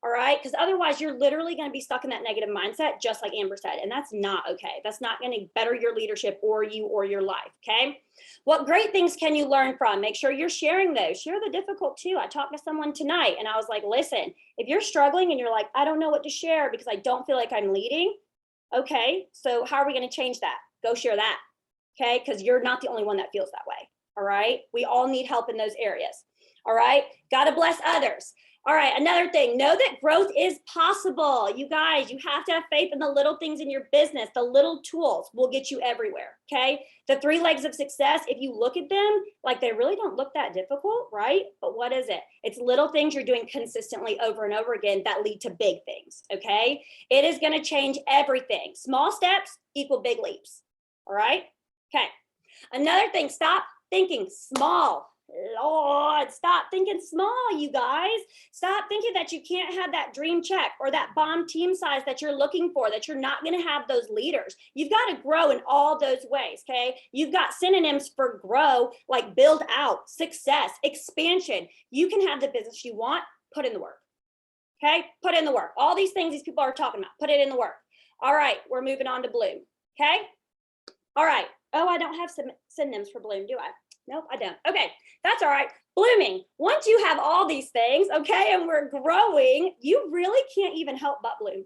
All right. Because otherwise, you're literally going to be stuck in that negative mindset, just like Amber said. And that's not okay. That's not going to better your leadership or you or your life. Okay. What great things can you learn from? Make sure you're sharing those. Share the difficult too. I talked to someone tonight and I was like, listen, if you're struggling and you're like, I don't know what to share because I don't feel like I'm leading. Okay. So how are we going to change that? Go share that. Okay. Because you're not the only one that feels that way. All right. We all need help in those areas. All right. Got to bless others. All right, another thing, know that growth is possible. You guys, you have to have faith in the little things in your business. The little tools will get you everywhere, okay? The 3 legs of success, if you look at them, like they really don't look that difficult, right? But what is it? It's little things you're doing consistently over and over again that lead to big things, okay? It is gonna change everything. Small steps equal big leaps, all right? Okay, another thing, stop thinking small. Lord, stop thinking small, you guys. Stop thinking that you can't have that dream check or that bomb team size that you're looking for, that you're not going to have those leaders. You've got to grow in all those ways, okay? You've got synonyms for grow, like build out, success, expansion. You can have the business you want, put in the work, okay? Put in the work. All these things these people are talking about, put it in the work. All right, we're moving on to bloom, okay? All right. Oh, I don't have some synonyms for bloom, do I? Nope, I don't. Okay, that's all right. Blooming. Once you have all these things, okay, and we're growing, you really can't even help but bloom.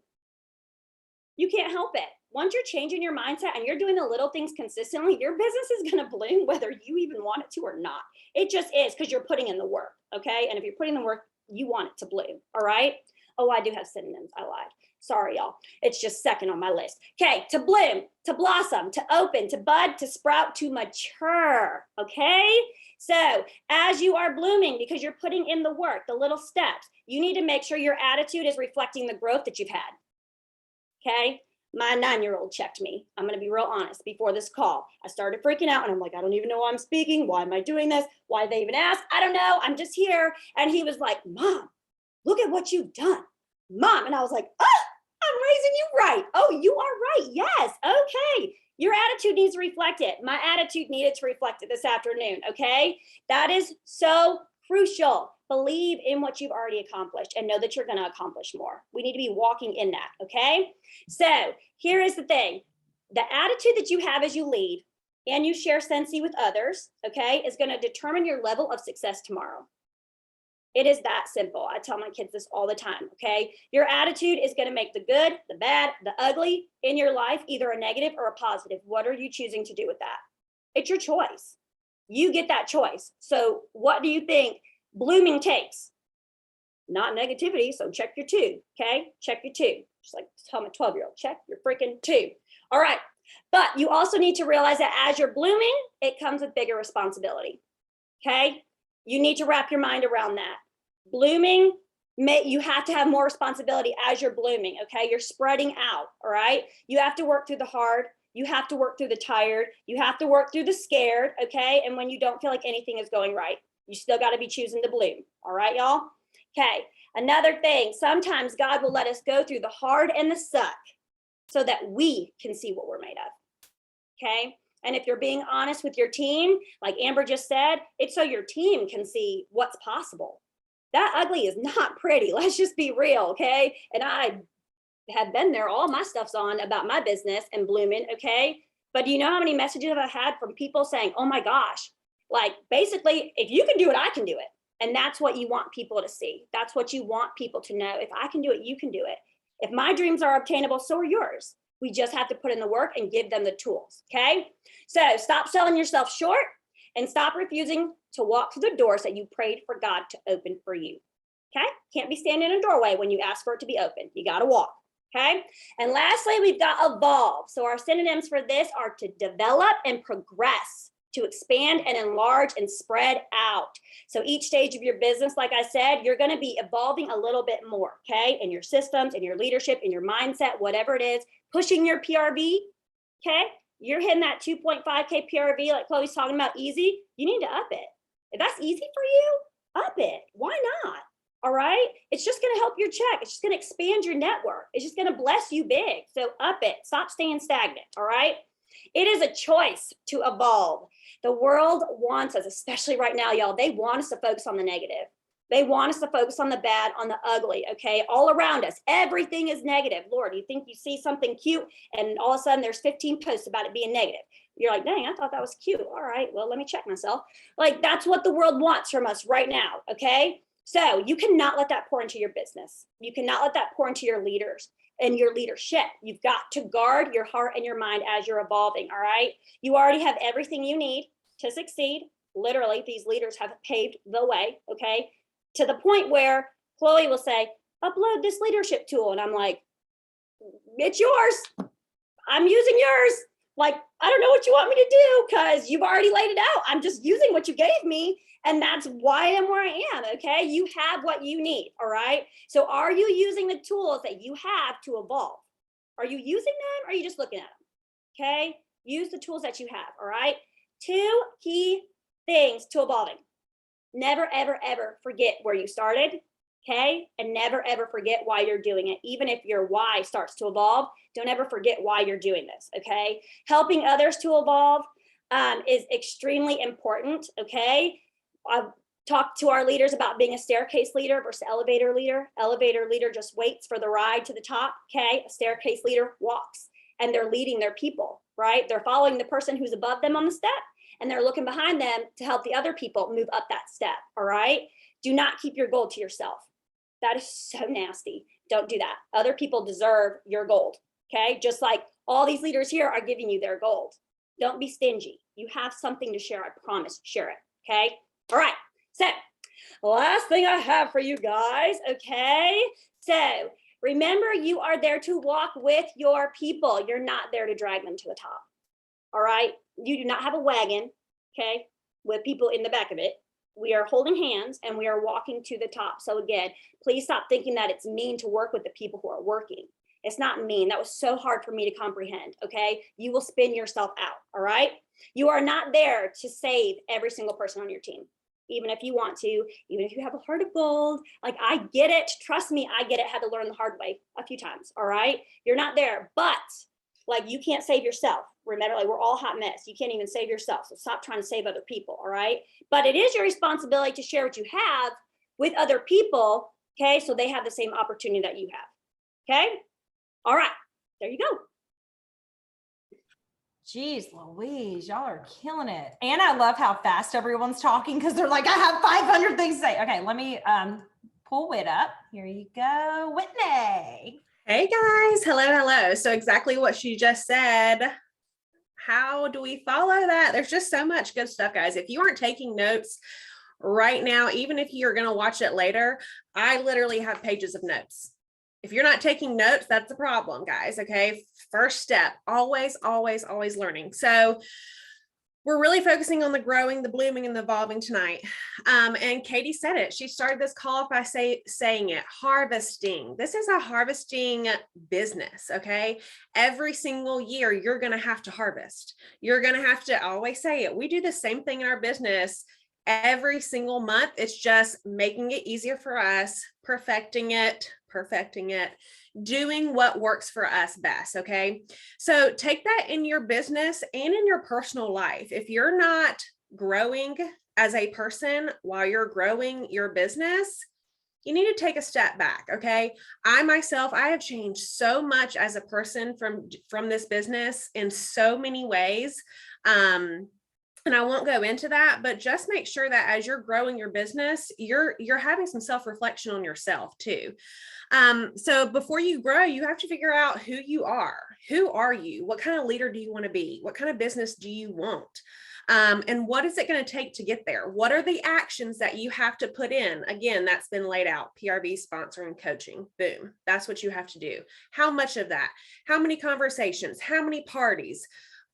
You can't help it. Once you're changing your mindset and you're doing the little things consistently, your business is going to bloom whether you even want it to or not. It just is because you're putting in the work, okay? And if you're putting in the work, you want it to bloom, all right? Oh, I do have synonyms. I lied. Sorry, y'all. It's just second on my list. Okay, to bloom, to blossom, to open, to bud, to sprout, to mature, okay? So as you are blooming, because you're putting in the work, the little steps, you need to make sure your attitude is reflecting the growth that you've had, okay? My 9-year-old checked me. I'm going to be real honest. Before this call, I started freaking out and I'm like, I don't even know why I'm speaking. Why am I doing this? Why did they even ask? I don't know. I'm just here. And he was like, Mom, look at what you've done. Mom. And I was like, oh, I'm raising you right. Oh, you are right. Yes. Okay. Your attitude needs to reflect it. My attitude needed to reflect it this afternoon. Okay. That is so crucial. Believe in what you've already accomplished and know that you're going to accomplish more. We need to be walking in that. Okay. So here is the thing. The attitude that you have as you lead and you share Sensi with others, okay, is going to determine your level of success tomorrow. It is that simple. I tell my kids this all the time, okay? Your attitude is going to make the good, the bad, the ugly in your life either a negative or a positive. What are you choosing to do with that? It's your choice. You get that choice. So what do you think blooming takes? Not negativity, so check your 2, okay? Check your 2. Just like tell my 12-year-old, check your freaking 2. All right, but you also need to realize that as you're blooming, it comes with bigger responsibility, okay? You need to wrap your mind around that. Blooming, you have to have more responsibility as you're blooming, okay? You're spreading out, all right? You have to work through the hard. You have to work through the tired. You have to work through the scared, okay? And when you don't feel like anything is going right, you still got to be choosing to bloom, all right, y'all? Okay, another thing, sometimes God will let us go through the hard and the suck so that we can see what we're made of, okay? And if you're being honest with your team, like Amber just said, it's so your team can see what's possible. That ugly is not pretty. Let's just be real, okay? And I have been there. All my stuff's on about my business and blooming, okay? But do you know how many messages I've had from people saying, oh my gosh, like basically, if you can do it, I can do it. And that's what you want people to see. That's what you want people to know. If I can do it, you can do it. If my dreams are obtainable, so are yours. We just have to put in the work and give them the tools, okay? So stop selling yourself short and stop refusing to walk through the doors that you prayed for God to open for you, okay? Can't be standing in a doorway when you ask for it to be open. You gotta walk, okay? And lastly, we've got evolve. So our synonyms for this are to develop and progress, to expand and enlarge and spread out. So each stage of your business, like I said, you're gonna be evolving a little bit more, okay? In your systems, in your leadership, in your mindset, whatever it is, pushing your PRV, okay? You're hitting that 2.5K PRV like Chloe's talking about easy, you need to up it. If that's easy for you, up it. Why not? All right? It's just gonna help your check. It's just gonna expand your network. It's just gonna bless you big. So up it, stop staying stagnant, all right? It is a choice to evolve. The world wants us, especially right now, y'all, they want us to focus on the negative. They want us to focus on the bad, on the ugly, okay? All around us, everything is negative. Lord, you think you see something cute and all of a sudden there's 15 posts about it being negative. You're like, dang, I thought that was cute. All right, well, let me check myself. Like, that's what the world wants from us right now, okay? So you cannot let that pour into your business. You cannot let that pour into your leaders and your leadership. You've got to guard your heart and your mind as you're evolving, all right? You already have everything you need to succeed. Literally, these leaders have paved the way, okay? To the point where Chloe will say, upload this leadership tool. And I'm like, it's yours. I'm using yours. Like, I don't know what you want me to do because you've already laid it out. I'm just using what you gave me. And that's why I am where I am. Okay. You have what you need. All right. So are you using the tools that you have to evolve? Are you using them or are you just looking at them? Okay. Use the tools that you have. All right. 2 key things to evolving. Never, ever, ever forget where you started, okay? And never, ever forget why you're doing it. Even if your why starts to evolve, don't ever forget why you're doing this, okay? Helping others to evolve is extremely important, okay? I've talked to our leaders about being a staircase leader versus elevator leader. Elevator leader just waits for the ride to the top, okay? A staircase leader walks, and they're leading their people, right? They're following the person who's above them on the step, and they're looking behind them to help the other people move up that step, all right? Do not keep your gold to yourself. That is so nasty. Don't do that. Other people deserve your gold, okay? Just like all these leaders here are giving you their gold. Don't be stingy. You have something to share, I promise, share it, okay? All right, so last thing I have for you guys, okay? So remember, you are there to walk with your people. You're not there to drag them to the top. All right, you do not have a wagon, okay, with people in the back of it. We are holding hands and we are walking to the top. So again, please stop thinking that it's mean to work with the people who are working. It's not mean. That was so hard for me to comprehend, okay? You will spin yourself out, all right? You are not there to save every single person on your team, even if you want to, even if you have a heart of gold. Like, I get it. Trust me, I get it. Had to learn the hard way a few times, all right? You're not there, but like, you can't save yourself. Remember, like, we're all hot mess. You can't even save yourself. So stop trying to save other people. All right. But it is your responsibility to share what you have with other people. Okay. So they have the same opportunity that you have. Okay. All right. There you go. Jeez Louise, y'all are killing it. And I love how fast everyone's talking because they're like, I have 500 things to say. Okay. Let me pull Whit up. Here you go. Whitney. Hey guys, hello. So exactly what she just said. How do we follow that? There's just so much good stuff, guys. If you aren't taking notes right now, even if you're going to watch it later, I literally have pages of notes. If you're not taking notes, that's a problem, guys. Okay. First step, always learning. So we're really focusing on the growing, the blooming, and the evolving tonight. And Katie said it. She started this call by saying it, harvesting. This is a harvesting business, okay? Every single year, you're going to have to harvest. You're going to have to, I always say it. We do the same thing in our business every single month. It's just making it easier for us, perfecting it, doing what works for us best. Okay. So take that in your business and in your personal life. If you're not growing as a person while you're growing your business, you need to take a step back. Okay. I myself, I have changed so much as a person from this business in so many ways. And I won't go into that, but just make sure that as you're growing your business, you're having some self-reflection on yourself too. So before you grow, you have to figure out who you are. Who are you? What kind of leader do you want to be? What kind of business do you want? And what is it going to take to get there? What are the actions that you have to put in? Again, that's been laid out. PRV, sponsoring, coaching. Boom. That's what you have to do. How much of that? How many conversations? How many parties?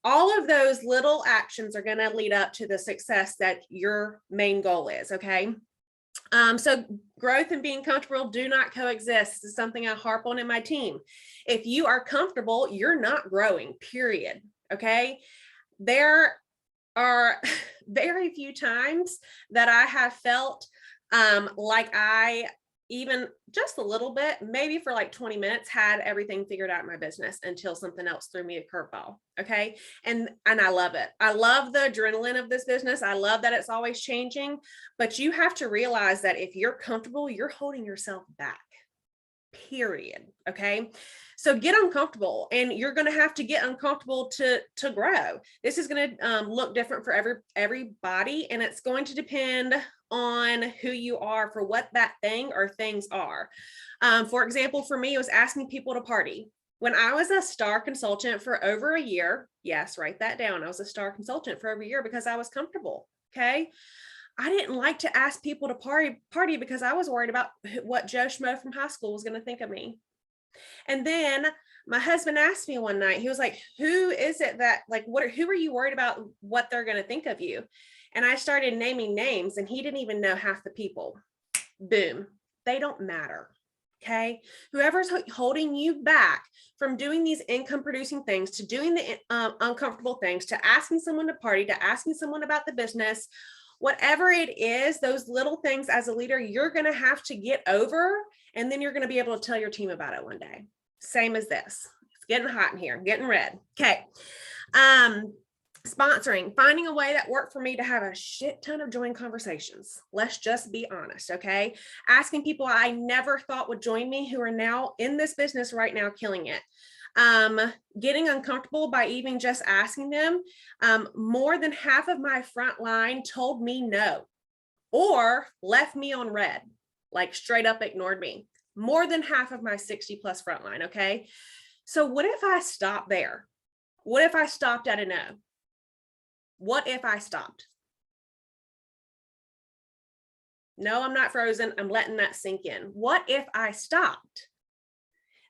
All of those little actions are going to lead up to the success that your main goal is. Okay. So growth and being comfortable do not coexist. This is something I harp on in my team. If you are comfortable, you're not growing, period. Okay. There are very few times that I have felt like I even just a little bit, maybe for like 20 minutes, had everything figured out in my business until something else threw me a curveball. Okay. And I love it. I love the adrenaline of this business. I love that it's always changing, but you have to realize that if you're comfortable, you're holding yourself back, period. Okay. So get uncomfortable, and you're going to have to get uncomfortable to grow. This is going to look different for everybody, and it's going to depend on who you are for what that thing or things are. For example, for me, it was asking people to party. When I was a star consultant for over a year, yes, write that down. I was a star consultant for over a year because I was comfortable. Okay. I didn't like to ask people to party because I was worried about what Joe Schmo from high school was going to think of me. And then my husband asked me one night, he was like, who is it that like, who are you worried about what they're going to think of you? And I started naming names, and he didn't even know half the people. Boom. They don't matter. Okay. Whoever's holding you back from doing these income producing things, to doing the uncomfortable things, to asking someone to party, to asking someone about the business, whatever it is, those little things as a leader, you're going to have to get over, and then you're going to be able to tell your team about it one day. Same as this. It's getting hot in here, getting red. Okay. Sponsoring, finding a way that worked for me to have a shit ton of join conversations. Let's just be honest. Okay. Asking people I never thought would join me, who are now in this business right now, killing it. Getting uncomfortable by even just asking them. More than half of my front line told me no, or left me on red, like straight up ignored me. More than half of my 60+ frontline. Okay. So what if I stopped there? What if I stopped at a no? What if I stopped? No, I'm not frozen. I'm letting that sink in. What if I stopped?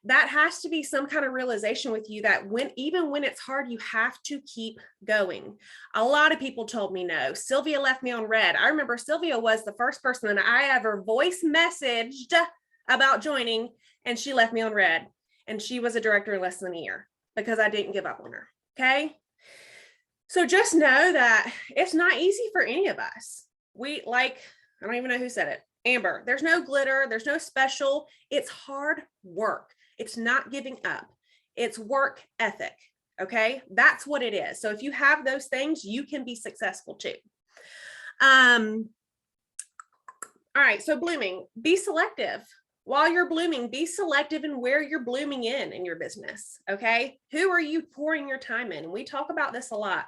That has to be some kind of realization with you that even when it's hard, you have to keep going. A lot of people told me no. Sylvia left me on red. I remember Sylvia was the first person that I ever voice messaged about joining, and she left me on red. And she was a director in less than a year because I didn't give up on her. Okay. So just know that it's not easy for any of us. I don't even know who said it. Amber, there's no glitter. There's no special. It's hard work. It's not giving up. It's work ethic. Okay. That's what it is. So if you have those things, you can be successful too. All right. So blooming, be selective. While you're blooming, be selective in where you're blooming in your business. Okay. Who are you pouring your time in? And we talk about this a lot.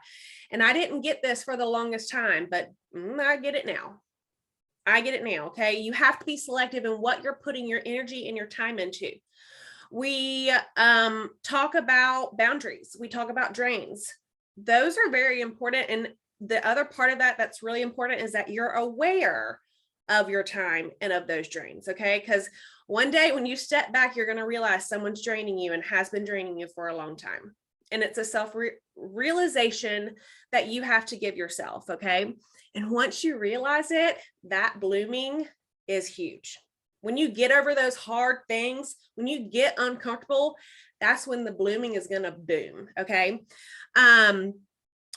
And I didn't get this for the longest time, but I get it now. Okay. You have to be selective in what you're putting your energy and your time into. We talk about boundaries. We talk about drains. Those are very important. And the other part of that that's really important is that you're aware of your time and of those drains. Okay. Because one day when you step back, you're going to realize someone's draining you and has been draining you for a long time. And it's a self-realization that you have to give yourself. Okay. And once you realize it, that blooming is huge. When you get over those hard things, when you get uncomfortable, that's when the blooming is going to boom. Okay.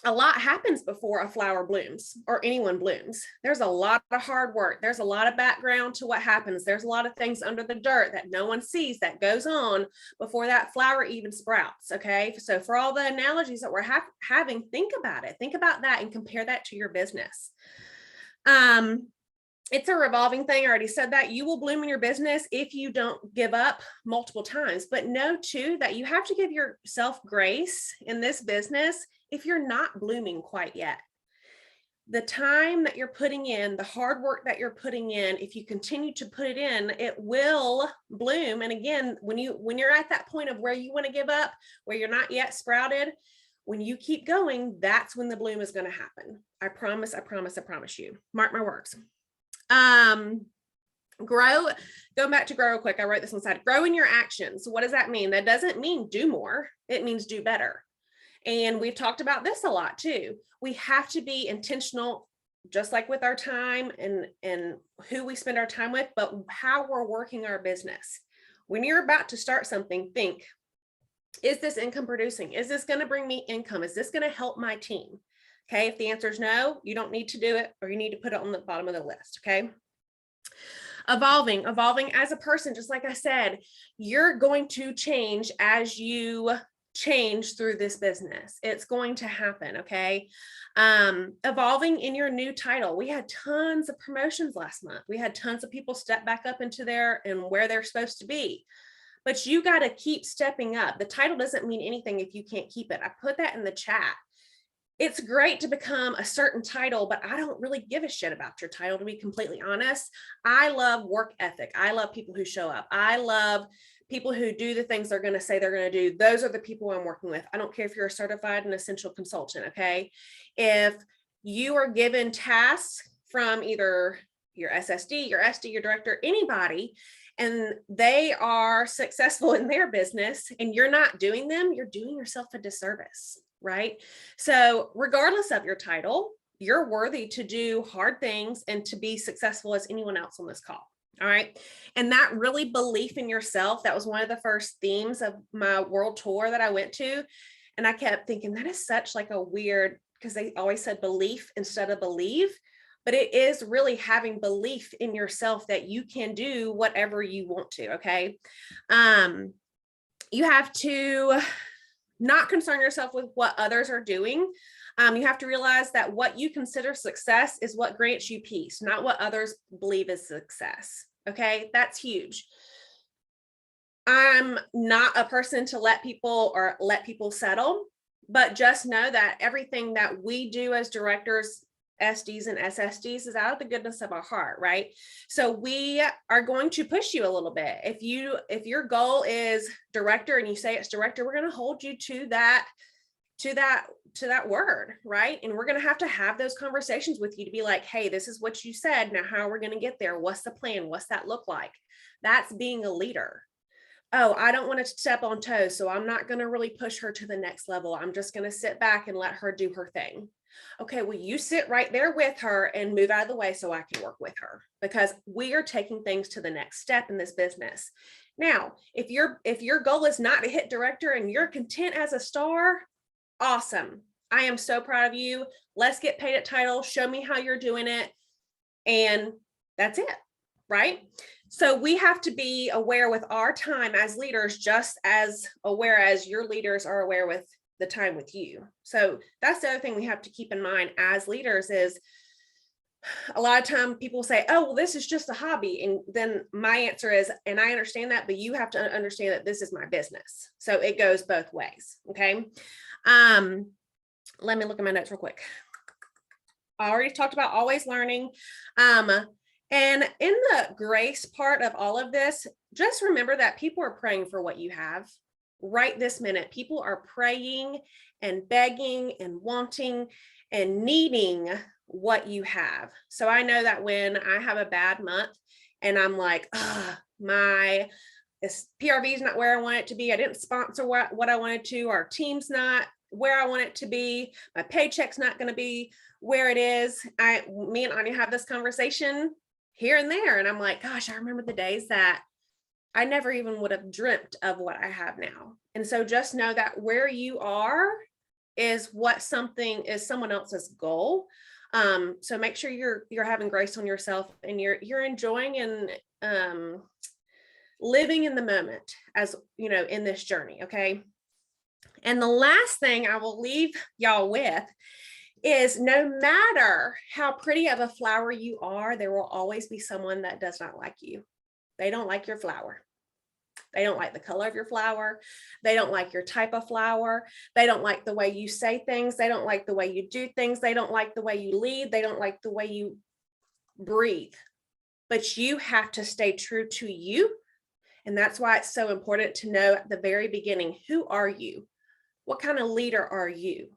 A lot happens before a flower blooms or anyone blooms. There's a lot of hard work. There's a lot of background to what happens. There's a lot of things under the dirt that no one sees that goes on before that flower even sprouts. Okay. So for all the analogies that we're having, think about it. Think about that and compare that to your business. It's a revolving thing. I already said that. You will bloom in your business if you don't give up multiple times, but know too that you have to give yourself grace in this business if you're not blooming quite yet. The time that you're putting in, the hard work that you're putting in, if you continue to put it in, it will bloom. And again, when you're at that point of where you want to give up, where you're not yet sprouted, when you keep going, that's when the bloom is going to happen. I promise you. Mark my words. Grow, go back to grow real quick. I wrote this on the side. Grow in your actions. So what does that mean? That doesn't mean do more. It means do better. And we've talked about this a lot too. We have to be intentional, just like with our time and who we spend our time with, but how we're working our business. When you're about to start something, think, is this income producing? Is this going to bring me income? Is this going to help my team? Okay. If the answer is no, you don't need to do it, or you need to put it on the bottom of the list. Okay. Evolving as a person, just like I said, you're going to change as you change through this business. It's going to happen. Okay. Evolving in your new title. We had tons of promotions last month. We had tons of people step back up into and where they're supposed to be. But you got to keep stepping up. The title doesn't mean anything if you can't keep it. I put that in the chat. It's great to become a certain title, but I don't really give a shit about your title, to be completely honest. I love work ethic. I love people who show up. I love people who do the things they're going to say they're going to do. Those are the people I'm working with. I don't care if you're a certified and essential consultant. Okay. If you are given tasks from either your SSD, your SD, your director, anybody, and they are successful in their business and you're not doing them, you're doing yourself a disservice, right? So regardless of your title, you're worthy to do hard things and to be successful as anyone else on this call. All right. And that really belief in yourself, that was one of the first themes of my world tour that I went to. And I kept thinking that is such like a weird, because they always said belief instead of believe. But it is really having belief in yourself that you can do whatever you want to. Okay. You have to not concern yourself with what others are doing. You have to realize that what you consider success is what grants you peace, not what others believe is success. Okay. That's huge. I'm not a person to let people settle, but just know that everything that we do as directors, SDs and SSDs is out of the goodness of our heart, right? So we are going to push you a little bit. If your goal is director and you say it's director, we're going to hold you to that word, right? And we're going to have those conversations with you to be like, hey, this is what you said. Now, how are we going to get there? What's the plan? What's that look like? That's being a leader. Oh, I don't want to step on toes, so I'm not going to really push her to the next level. I'm just going to sit back and let her do her thing. Okay, well, you sit right there with her and move out of the way so I can work with her, because we are taking things to the next step in this business. Now, if your goal is not to hit director and you're content as a star, awesome. I am so proud of you. Let's get paid at title. Show me how you're doing it. And that's it, right? So we have to be aware with our time as leaders, just as aware as your leaders are aware with the time with you. So that's the other thing we have to keep in mind as leaders is a lot of time people say, oh, well, this is just a hobby. And then my answer is, and I understand that, but you have to understand that this is my business. So it goes both ways. Okay. Let me look at my notes real quick. I already talked about always learning. And in the grace part of all of this, just remember that people are praying for what you have right this minute. People are praying and begging and wanting and needing what you have. So I know that when I have a bad month and I'm like, this PRV is not where I want it to be. I didn't sponsor what I wanted to. Our team's not where I want it to be. My paycheck's not going to be where it is. Me and Anya have this conversation here and there. And I'm like, gosh, I remember the days that I never even would have dreamt of what I have now. And so just know that where you are is someone else's goal. So make sure you're having grace on yourself and you're enjoying and living in the moment, as you know, in this journey. Okay. And the last thing I will leave y'all with is, no matter how pretty of a flower you are, there will always be someone that does not like you. They don't like your flower. They don't like the color of your flower. They don't like your type of flower. They don't like the way you say things. They don't like the way you do things. They don't like the way you lead. They don't like the way you breathe. But you have to stay true to you. And that's why it's so important to know at the very beginning, who are you? What kind of leader are you?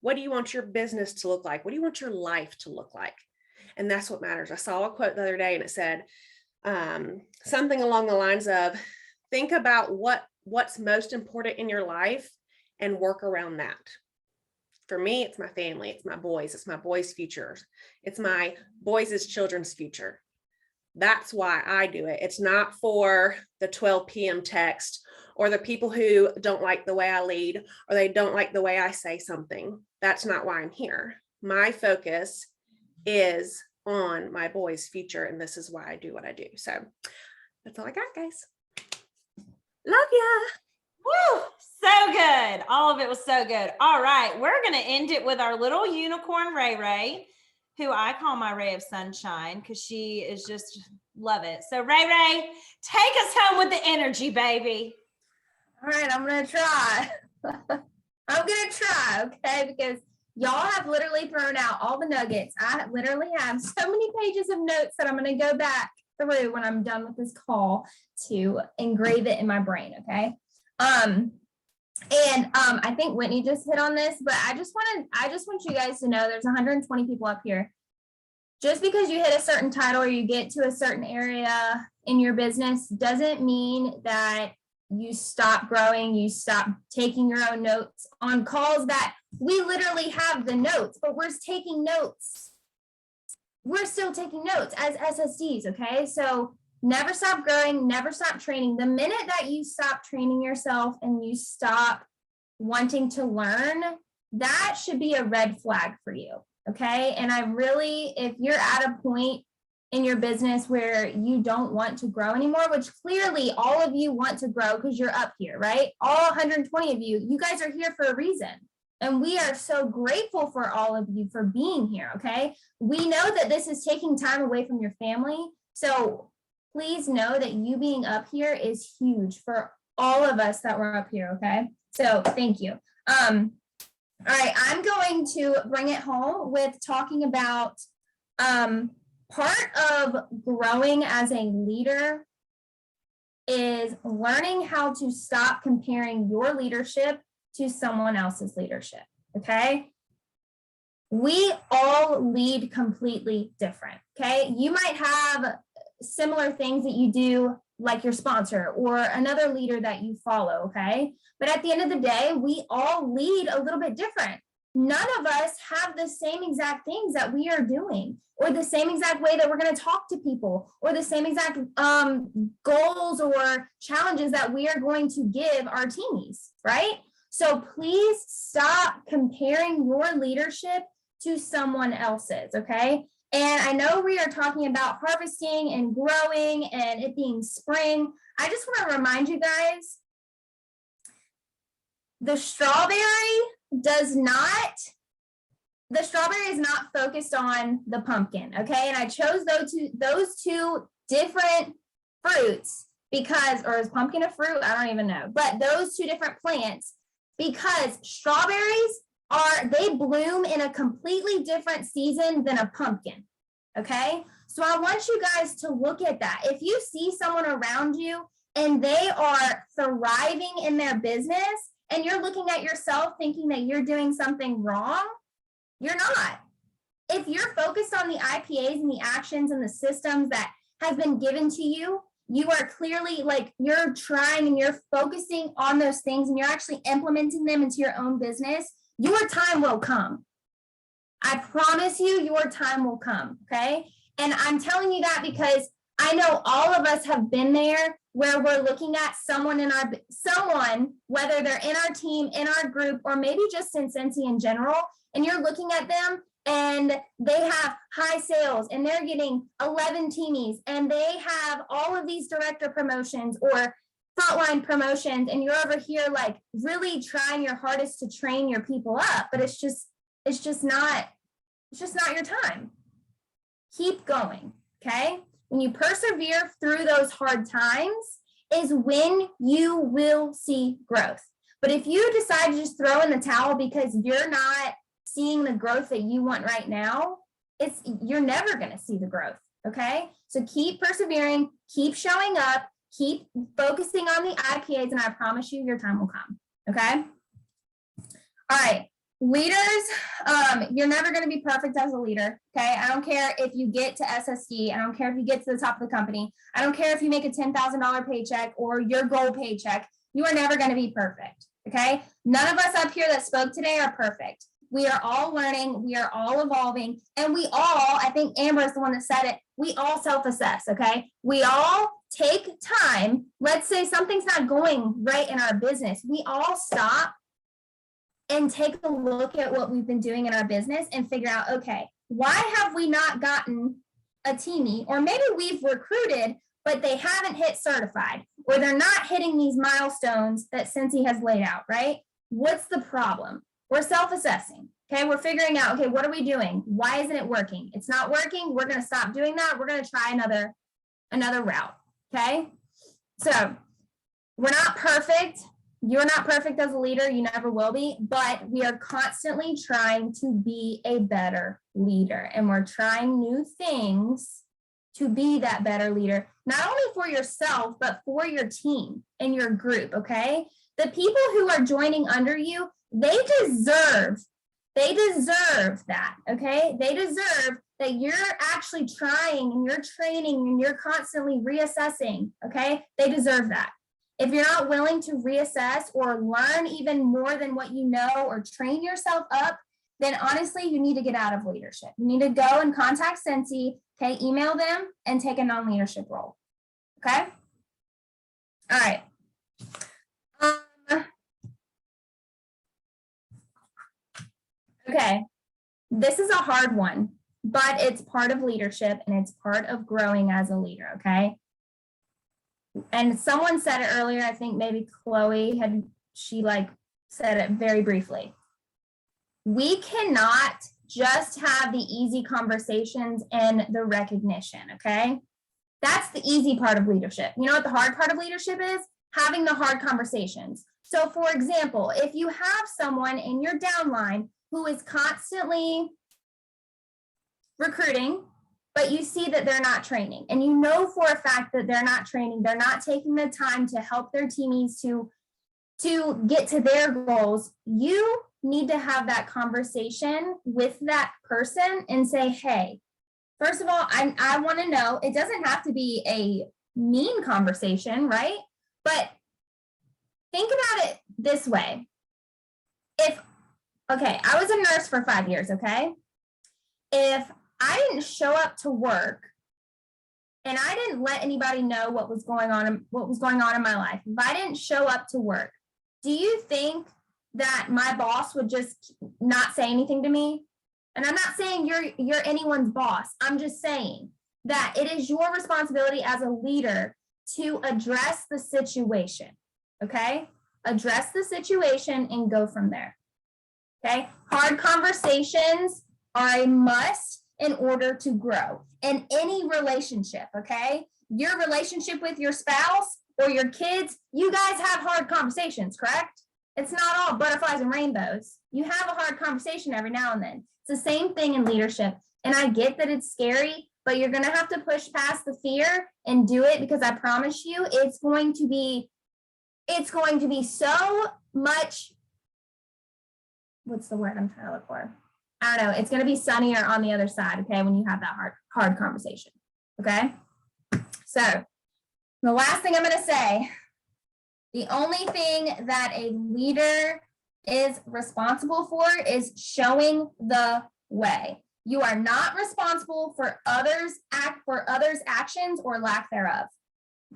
What do you want your business to look like? What do you want your life to look like? And that's what matters. I saw a quote the other day and it said something along the lines of, think about what's most important in your life and work around that. For me, it's my family. It's my boys' future. It's my boys' children's future. That's why I do it. It's not for the 12 p.m. text or the people who don't like the way I lead or they don't like the way I say something. That's not why I'm here. My focus is on my boys' future. And this is why I do what I do. So that's all I got, guys. Love ya. Woo! So good. All of it was so good. All right. We're going to end it with our little unicorn, Ray Ray, who I call my ray of sunshine because she is just love it. So Ray, take us home with the energy, baby. All right, I'm going to try. I'm going to try, okay? Because y'all have literally thrown out all the nuggets. I literally have so many pages of notes that I'm going to go back through when I'm done with this call to engrave it in my brain, okay? I think Whitney just hit on this, but I just want you guys to know there's 120 people up here. Just because you hit a certain title or you get to a certain area in your business doesn't mean that you stop growing, you stop taking your own notes on calls that we literally have the notes, but we're taking notes. We're still taking notes as SSDs, okay? So never stop growing, never stop training. The minute that you stop training yourself and you stop wanting to learn, that should be a red flag for you, okay? And I really, if you're at a point in your business where you don't want to grow anymore, which clearly all of you want to grow because you're up here, right? All 120 of you guys are here for a reason. And we are so grateful for all of you for being here, okay? We know that this is taking time away from your family. So please know that you being up here is huge for all of us that were up here, okay? So thank you. All right, I'm going to bring it home with talking about part of growing as a leader is learning how to stop comparing your leadership to someone else's leadership, okay? We all lead completely different, okay? You might have similar things that you do like your sponsor or another leader that you follow, okay? But at the end of the day, we all lead a little bit different. None of us have the same exact things that we are doing or the same exact way that we're going to talk to people or the same exact goals or challenges that we are going to give our teamies, right? So please stop comparing your leadership to someone else's, okay? And I know we are talking about harvesting and growing and it being spring. I just want to remind you guys, the strawberry is not focused on the pumpkin, okay? And I chose those two different fruits because, or is pumpkin a fruit? I don't even know. But those two different plants, because strawberries they bloom in a completely different season than a pumpkin, okay? So I want you guys to look at that. If you see someone around you and they are thriving in their business and you're looking at yourself thinking that you're doing something wrong, you're not. If you're focused on the IPAs and the actions and the systems that have been given to you, you are clearly like you're trying and you're focusing on those things and you're actually implementing them into your own business, your time will come. I promise you, your time will come, okay? And I'm telling you that because I know all of us have been there where we're looking at someone, whether they're in our team, in our group, or maybe just in Cincy in general, and you're looking at them and they have high sales and they're getting 11 teamies and they have all of these director promotions or frontline promotions, and you're over here like really trying your hardest to train your people up, but it's just not your time. Keep going, okay? When you persevere through those hard times is when you will see growth. But if you decide to just throw in the towel because you're not seeing the growth that you want right now, you're never going to see the growth, okay? So keep persevering, keep showing up, keep focusing on the IPAs, and I promise you your time will come, okay? All right. Leaders, you're never going to be perfect as a leader, okay? I don't care if you get to SSD. I don't care if you get to the top of the company. I don't care if you make a $10,000 paycheck or your goal paycheck. You are never going to be perfect, okay? None of us up here that spoke today are perfect. We are all learning. We are all evolving. And we all, I think Amber is the one that said it, we all self-assess, okay? We all take time. Let's say something's not going right in our business. We all stop and take a look at what we've been doing in our business and figure out, okay, why have we not gotten a teamie? Or maybe we've recruited, but they haven't hit certified, or they're not hitting these milestones that Cincy has laid out, right? What's the problem? We're self-assessing. Okay, we're figuring out, okay, what are we doing? Why isn't it working? It's not working. We're going to stop doing that. We're going to try another route. Okay, so we're not perfect. You're not perfect as a leader. You never will be, but we are constantly trying to be a better leader, and we're trying new things to be that better leader, not only for yourself, but for your team and your group. Okay, the people who are joining under you, they deserve that. Okay, they deserve that you're actually trying and you're training and you're constantly reassessing. Okay, they deserve that. If you're not willing to reassess or learn even more than what you know or train yourself up, then honestly, you need to get out of leadership. You need to go and contact Cincy, okay, email them and take a non-leadership role. Okay, all right. Okay, this is a hard one, but it's part of leadership and it's part of growing as a leader, okay? And someone said it earlier, I think maybe Chloe said it very briefly. We cannot just have the easy conversations and the recognition, okay? That's the easy part of leadership. You know what the hard part of leadership is? Having the hard conversations. So for example, if you have someone in your downline who is constantly recruiting, but you see that they're not training, and you know for a fact that they're not training, they're not taking the time to help their teammates to get to their goals, you need to have that conversation with that person and say, hey, first of all, I want to know, it doesn't have to be a mean conversation, right? But think about it this way. Okay, I was a nurse for 5 years, okay? If I didn't show up to work and I didn't let anybody know what was going on in my life, if I didn't show up to work, do you think that my boss would just not say anything to me? And I'm not saying you're anyone's boss. I'm just saying that it is your responsibility as a leader to address the situation, okay? Address the situation and go from there. Okay, hard conversations are a must in order to grow in any relationship. Okay, your relationship with your spouse or your kids, you guys have hard conversations, correct? It's not all butterflies and rainbows. You have a hard conversation every now and then. It's the same thing in leadership. And I get that it's scary, but you're going to have to push past the fear and do it, because I promise you, it's going to be so much. What's the word I'm trying to look for? I don't know. It's going to be sunnier on the other side, okay, when you have that hard conversation, okay? So the last thing I'm going to say, the only thing that a leader is responsible for is showing the way. You are not responsible for others' actions or lack thereof,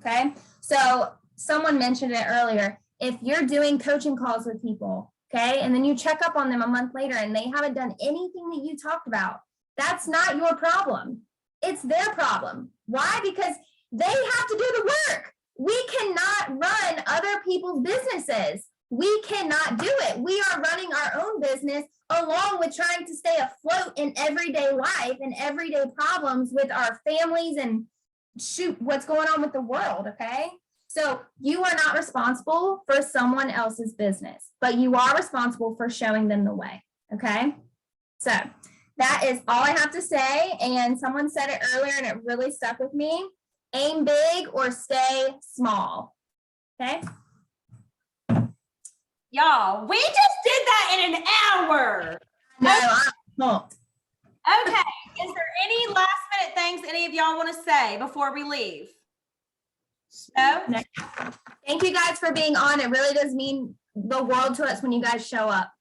okay? So someone mentioned it earlier. If you're doing coaching calls with people, okay, and then you check up on them a month later and they haven't done anything that you talked about, that's not your problem. It's their problem. Why? Because they have to do the work. We cannot run other people's businesses. We cannot do it. We are running our own business along with trying to stay afloat in everyday life and everyday problems with our families and shoot, what's going on with the world, okay? So you are not responsible for someone else's business, but you are responsible for showing them the way, okay? So that is all I have to say. And someone said it earlier and it really stuck with me. Aim big or stay small, okay? Y'all, we just did that in an hour. No, I won't. Okay, is there any last minute things any of y'all want to say before we leave? No? Thank you guys for being on. It really does mean the world to us when you guys show up.